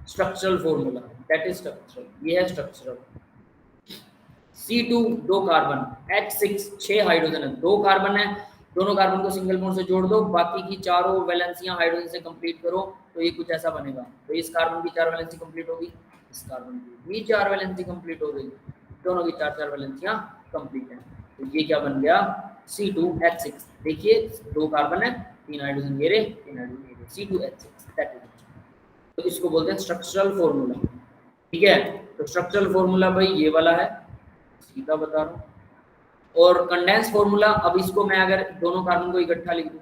Structural formula, that is structural, ये है structural. C2 2 carbon, H6 6 hydrogen है, 2 कार्बन है, दोनों कार्बन को सिंगल बॉन्ड से जोड़ दो, बाकी की चारों वैलेंसियां हाइड्रोजन से कंप्लीट करो, तो ये कुछ ऐसा बनेगा। तो इस कार्बन की 4 वैलेंसी कंप्लीट होगी, इस कार्बन की भी 4 वैलेंसी कंप्लीट हो गई, दोनों की 4 वैलेंसियां कंप्लीट है। तो ये क्या बन गया, C2H6। देखिए 2 कार्बन है, 3 हाइड्रोजन ये रहे, 3 हाइड्रोजन ये रहे, C2H6, दैट इज। तो इसको बोलते हैं स्ट्रक्चरल फॉर्मूला, ठीक है। तो स्ट्रक्चरल फॉर्मूला भाई ये वाला है, सीधा बता रहा हूँ। और कंडेंस फॉर्मूला, अब इसको मैं अगर दोनों कार्बन को इकट्ठा लिख दूं,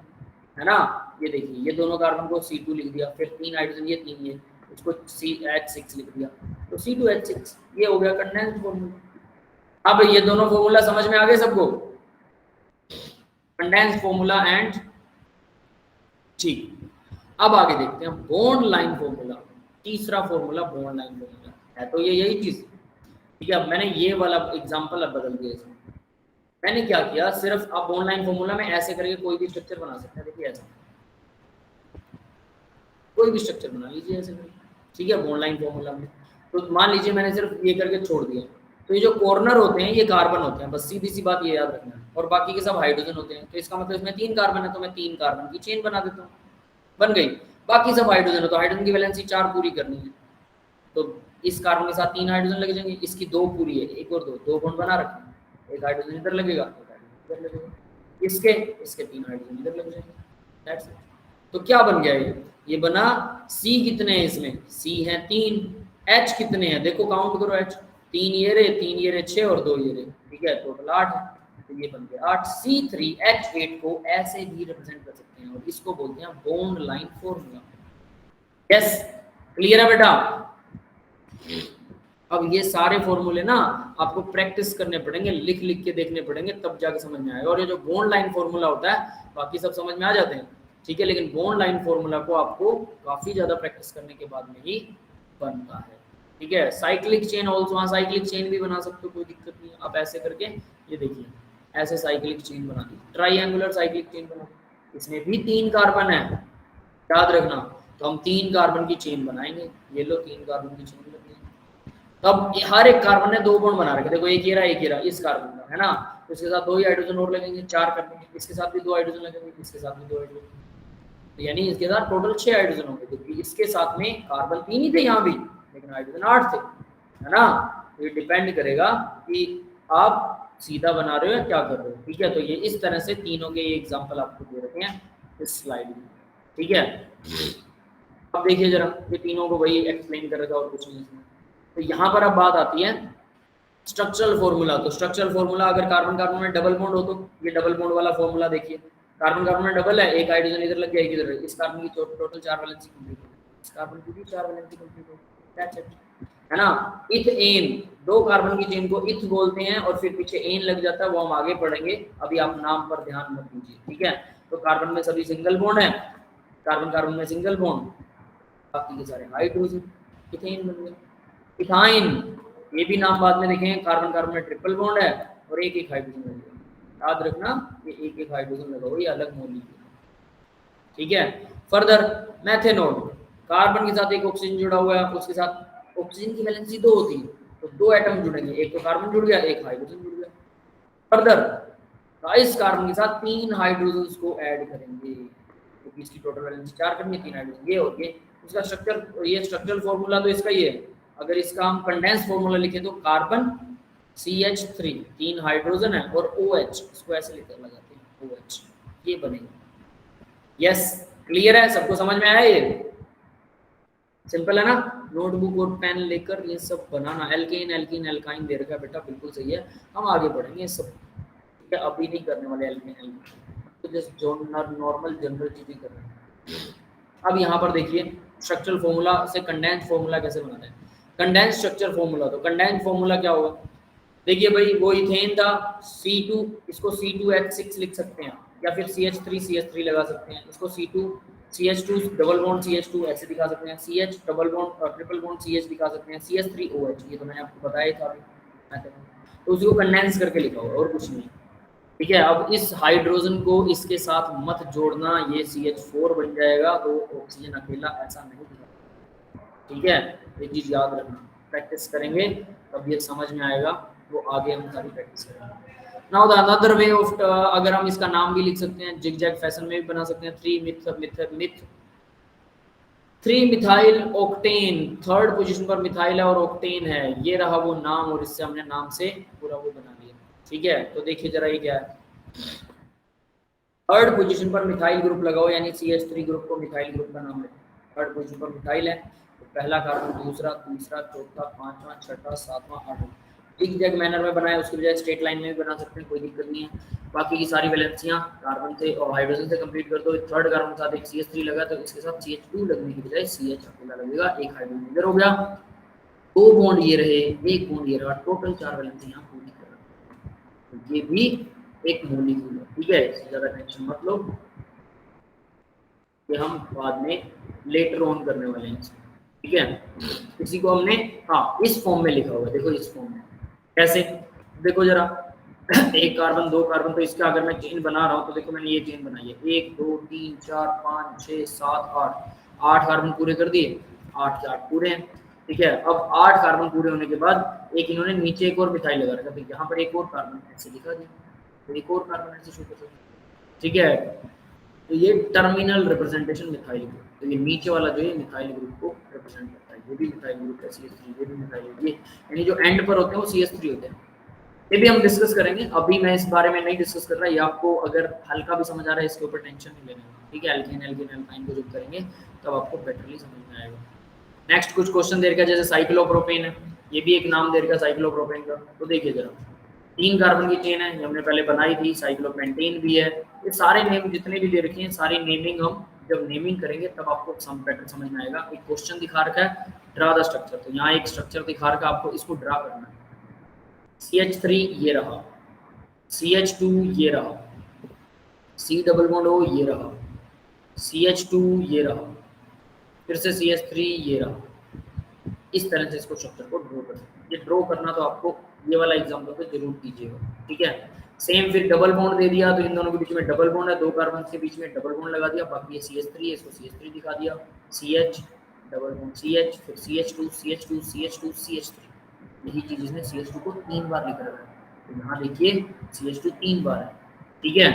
है ना, ये देखिए ये दोनों कार्बन को C2 लिख दिया, फिर 3 हाइड्रोजन ये 3 ये, इसको CH6 लिख दिया, तो C2H6 ये हो गया कंडेंस फॉर्मूला। अब ये दोनों फॉर्मूला समझ में आ गए सबको, कंडेंस फॉर्मूला एंड, ठीक। अब आगे देखते हैं बॉन्ड लाइन फॉर्मूला, तीसरा फॉर्मूला बॉन्ड लाइन फॉर्मूला है। तो ये यही चीज, ठीक है। अब मैंने ये वाला एग्जांपल अब बदल दिया इसमें। मैंने क्या किया, सिर्फ आप बॉन्ड लाइन फॉर्मूला में ऐसे करके कोई भी स्ट्रक्चर बना सकते हैं। देखिए ऐसा कोई भी स्ट्रक्चर बना लीजिए ऐसे करके, ठीक है, बॉन्ड लाइन फॉर्मूला में। तो मान लीजिए मैंने सिर्फ ये करके छोड़ दिया, तो ये जो कॉर्नर होते हैं ये कार्बन होते हैं, बस सीधी सी बात ये याद रखना है, और बाकी के सब हाइड्रोजन होते हैं। तो इसका मतलब इसमें 3 कार्बन है, तो मैं 3 कार्बन की चेन बना देता हूँ, बन गई। बाकी सब हाइड्रोजन है, तो हाइड्रोजन की वैलेंसी 4 पूरी करनी है, तो इस कार्बन के साथ 3 हाइड्रोजन लग जाएंगे, इसकी 2 पूरी है, एक और 2 बॉन्ड बना रखे, एक हाइड्रोजन इधर लगेगा, एक हाइड्रोजन इधर लगेगा, इसके 3 हाइड्रोजन इधर लग जाएंगे, दैट्स इट। तो क्या बन गया ये बना, C कितने हैं इसमें, C है 3, H कितने हैं देखो काउंट करो, H 3 ये रहे 6 और 2 ये रहे, ठीक है, टोटल 8 है। तो ये बन गया 8। C3H8 को ऐसे भी रिप्रेजेंट कर सकते हैं, और इसको बोलते हैं bond line formula. Yes, clear है बेटा। अब ये सारे फॉर्मूले ना आपको प्रैक्टिस करने पड़ेंगे, लिख के देखने पड़ेंगे, तब जाके समझ में आएगा। और ये जो बॉन्ड लाइन फॉर्मूला होता है, बाकी सब समझ में आ जाते हैं, ठीक है, लेकिन बॉन्ड लाइन फॉर्मूला को आपको काफ़ी ज़्यादा प्रैक्टिस करने के बाद में ही बनता है। ठीक है, साइक्लिक चेन ऑल्सो, हाँ साइक्लिक चेन भी बना सकते हो, कोई दिक्कत नहीं। आप ऐसे करके ये देखिए ऐसे साइक्लिक चेन बना दी, ट्राइएंगुलर साइक्लिक चेन बना, इसमें भी 3 कार्बन है, याद रखना। तो हम 3 कार्बन की चेन बनाएंगे, ये लो 3 कार्बन की चेन बन गई। तब हर एक कार्बन ने 2 बॉन्ड बना रखे, देखो एक ये रहा एक ये रहा, इस कार्बन का है ना, तो इसके साथ 2 ही हाइड्रोजन और लगेंगे, 4 कर देंगे, इसके साथ भी 2 हाइड्रोजन लगेंगे, इसके साथ भी 2 हाइड्रोजन, तो यानी इसके साथ टोटल 6 हाइड्रोजन होंगे, क्योंकि इसके साथ में कार्बन 3 ही थे यहाँ भी, लेकिन हाइड्रोजन 8 थे, है ना। तो ये डिपेंड करेगा कि आप सीधा बना रहे हो या क्या कर रहे हो। ठीक है, तो ये इस तरह से तीनों के एग्जांपल आपको दे रखे हैं इस स्लाइड में। ठीक है, अब देखिए जरा, ये तीनों को वही एक्सप्लेन करेगा और कुछ नहीं। तो यहाँ पर अब बात आती है स्ट्रक्चरल फॉर्मूला। तो स्ट्रक्चरल फॉर्मूला, अगर कार्बन कार्बन में डबल बॉन्ड हो तो ये डबल बॉन्ड वाला फॉर्मूला देखिए, कार्बन कार्बन में डबल है, एक हाइड्रोजन इधर लग गया एक इधर, इस कार्बन की टोटल 4 वैलेंसी कंप्लीट हो गई, इस कार्बन की भी 4 वैलेंसी कंप्लीट हो गई, दैट्स इट, है ना। इथ एन, 2 कार्बन की चेन को इथ बोलते हैं और फिर पीछे एन लग जाता है, वो हम आगे पढ़ेंगे, अभी आप नाम पर ध्यान मत दीजिए। ठीक है, तो कार्बन में सभी सिंगल बॉन्ड है, कार्बन कार्बन में सिंगल बॉन्ड, बाकी के सारे हाइड्रोजन, इथेन बन गया। इथाइन, ये भी नाम बाद में देखेंगे, कार्बन कार्बन में ट्रिपल बॉन्ड है और एक एक हाइड्रोजन लगा, याद रखना ये एक एक हाइड्रोजन लगा हुआ, ये अलग मॉलिक्यूल। ठीक है, फर्दर मेथेनॉल, कार्बन के साथ एक ऑक्सीजन जुड़ा हुआ है, उसके साथ ऑक्सीजन की वैलेंसी 2 होती है, तो 2 एटम जुड़ेंगे, एक तो कार्बन जुड़ गया, एक हाइड्रोजन जुड़ गया। फर्दर इस कार्बन के साथ 3 हाइड्रोजन को ऐड करेंगे, तो इसकी टोटल वैलेंसी 4 करनी है, 3 हाइड्रोजन, ये हो गए इसका स्ट्रक्चर। ये स्ट्रक्चरल फॉर्मूला तो इसका ही है, अगर इसका हम कंडेंस फॉर्मूला लिखे तो कार्बन CH3, 3 हाइड्रोजन है और OH, इसको ऐसे लिखकर लगाते हैं OH, ये बनेगा। यस, क्लियर है, सबको समझ में आया? ये सिंपल है ना। नोटबुक और पेन लेकर ये सब बनाना। एल्केन एल्कीन एल्काइन दे रखा है बेटा, बिल्कुल सही है, हम आगे बढ़ेंगे सब, अभी नहीं करने वाले एल्केन एल्कीन, तो जस्ट जो नॉर्मल जनरल चीजें कर रहे हैं। अब यहाँ पर देखिए स्ट्रक्चरल फॉर्मूला से कंडेंस फॉर्मूला कैसे बनाते हैं। कंडेंस स्ट्रक्चर फॉर्मूला, तो कंडेंस फॉर्मूला क्या होगा, देखिए भाई वो इथेन था C2, इसको C2H6 लिख सकते हैं, या फिर CH3 लगा सकते हैं, इसको C2 CH2 double bond CH2 ऐसे दिखा सकते हैं, CH double bond triple bond CH दिखा सकते हैं, CH3OH, ये तो मैंने आपको बताया था, तो उसको कंडेंस करके लिखा हुआ और कुछ नहीं। ठीक है, अब इस हाइड्रोजन को इसके साथ मत जोड़ना, ये CH4 बन जाएगा, तो ऑक्सीजन अकेला ऐसा नहीं दिखा। ठीक है, ये चीज याद रखना, प्रैक्टिस करेंगे तब ये समझ में आएगा, वो आगे हम सारी प्रैक्टिस करेंगे। Now the another way of, अगर हम इसका नाम भी लिख सकते हैं, जिगजैग फैशन में भी बना सकते हैं, 3 मिथाइल ऑक्टेन, थर्ड पोजीशन पर मिथाइल है और ऑक्टेन है, ये रहा वो नाम, और इससे हमने नाम से पूरा वो बना लिया। ठीक है, तो देखिए जरा ये क्या है, थर्ड पोजीशन पर मिथाइल ग्रुप लगा हुआ, यानी CH3 ग्रुप को मिथाइल ग्रुप का नाम है, थर्ड पोजीशन पर मिथाइल है, तो पहला कार्बन, दूसरा, तीसरा, चौथा, पांचवा, छठा, सातवां, आठवां, एक जैग मैनर में बनाया, उसके बजाय स्ट्रेट लाइन में भी बना सकते हैं, कोई दिक्कत नहीं है। बाकी की सारी वैलेंसियां कार्बन से और हाइड्रोजन से कंप्लीट कर दो। थर्ड कार्बन के साथ एक CH3 लगा, तो इसके साथ CH2 लगने की बजाय CH अकेला लगेगा, एक हाइड्रोजन इधर हो गया, 2 बॉन्ड ये रहे, एक बॉन्ड ये रहा, टोटल 4 वैलेंसियां पूरी कर रहे हैं, ये भी एक मॉलिक्यूल है। ठीक है, इससे ज्यादा टेंशन मत लो, कि हम बाद में लेटर ऑन करने वाले हैं। ठीक है, इसी को हमने हाँ इस फॉर्म में लिखा हुआ है, देखो इस फॉर्म में कैसे, देखो जरा, एक कार्बन, 2 कार्बन, तो इसका अगर मैं चेन बना रहा हूँ तो देखो मैंने ये चेन बनाई है, 1 2 3 4 5 6 7 8 कार्बन पूरे कर दिए, 8 के 8 पूरे हैं। ठीक है, अब 8 कार्बन पूरे होने के बाद एक इन्होंने नीचे एक और मिथाइल लगा रखा, तो यहाँ पर एक और कार्बन ऐसे लिखा दिया, तो एक और कार्बन ऐसे शो कर सकते हैं। ठीक है, तो ये टर्मिनल रिप्रेजेंटेशन मिथाइल ग्रुप, तो ये नीचे वाला जो है मिथाइल ग्रुप को रिप्रेजेंट करता है, ये भी मिथाइल ग्रुप है CH3, ये भी मिथाइल, ये यानी जो एंड पर होते हैं वो CH3 होते हैं। ये भी हम डिस्कस करेंगे, अभी मैं इस बारे में नहीं डिस्कस कर रहा, ये आपको अगर हल्का भी समझ आ रहा है इसके ऊपर टेंशन नहीं लेना। ठीक है, एल्केन एल्कीन एल्काइन को जब करेंगे तब आपको बेटरली समझ में आएगा। नेक्स्ट कुछ क्वेश्चन दे रखा है, जैसे साइक्लोप्रोपेन है, ये भी एक नाम दे रखा है साइक्लोप्रोपेन का, तो देखिए जरा, 3 कार्बन की चेन है, ये हमने पहले बनाई थी, साइक्लोपेंटेन भी है, ये सारे नेम जितने भी दे रखे हैं, सारी नेमिंग हम जब नेमिंग करेंगे तब आपको सम पैटर्न समझ में आएगा। एक क्वेश्चन दिखा रखा है, ड्रा द स्ट्रक्चर, तो यहाँ एक स्ट्रक्चर दिखा रखा है, आपको इसको ड्रा करना है। CH3 ये रहा, CH2 ये रहा, C डबल बॉन्ड O ये रहा, CH2 ये रहा, फिर से CH3 ये रहा। इस तरह से इसको स्ट्रक्चर को ड्रॉ कर सकते हैं। ये ड्रॉ करना तो आपको ये वाला एग्जांपल पे जरूर कीजिएगा, ठीक है। सेम फिर डबल बॉन्ड दे दिया तो इन दोनों के बीच में डबल बॉन्ड है, 2 कार्बन के बीच में डबल बॉन्ड लगा दिया, बाकी ये CH3 है, इसको CH3 दिखा दिया, CH डबल बॉन्ड CH, फिर CH2 CH2 CH2 CH3। यही चीज इसने CH2 को 3 बार लिख रखा है, तो यहाँ देखिए CH2 3 बार है, ठीक है।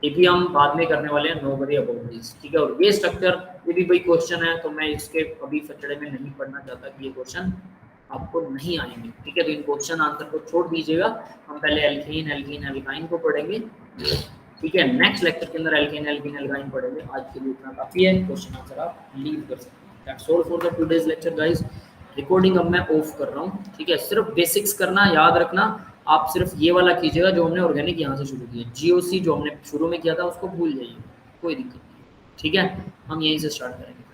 ये भी हम बाद में करने वाले हैं, नो वरी अबाउट दिस, ठीक है। और ये स्ट्रक्चर ये भी भाई क्वेश्चन है, तो मैं इसके अभी फचड़े में नहीं पढ़ना चाहता कि ये क्वेश्चन आपको नहीं आएंगे, ठीक है। तो इन क्वेश्चन आंसर को छोड़ दीजिएगा, हम पहले एल्कीन एल्कीन एल्काइन को पढ़ेंगे, ठीक है। नेक्स्ट लेक्चर के अंदर एल्कीन एल्कीन एल्काइन पढ़ेंगे। आज के लिए इतना काफी है, क्वेश्चन आंसर आप लीव कर सकते हैं। That's all for the today's lecture guys. Recording अब मैं ऑफ कर रहा हूँ, ठीक है। सिर्फ बेसिक्स करना याद रखना, आप सिर्फ ये वाला कीजिएगा जो हमने ऑर्गेनिक यहाँ से शुरू किया, GOC जो हमने शुरू में किया था उसको भूल जाइए, कोई दिक्कत नहीं, ठीक है। हम यहीं से स्टार्ट करेंगे।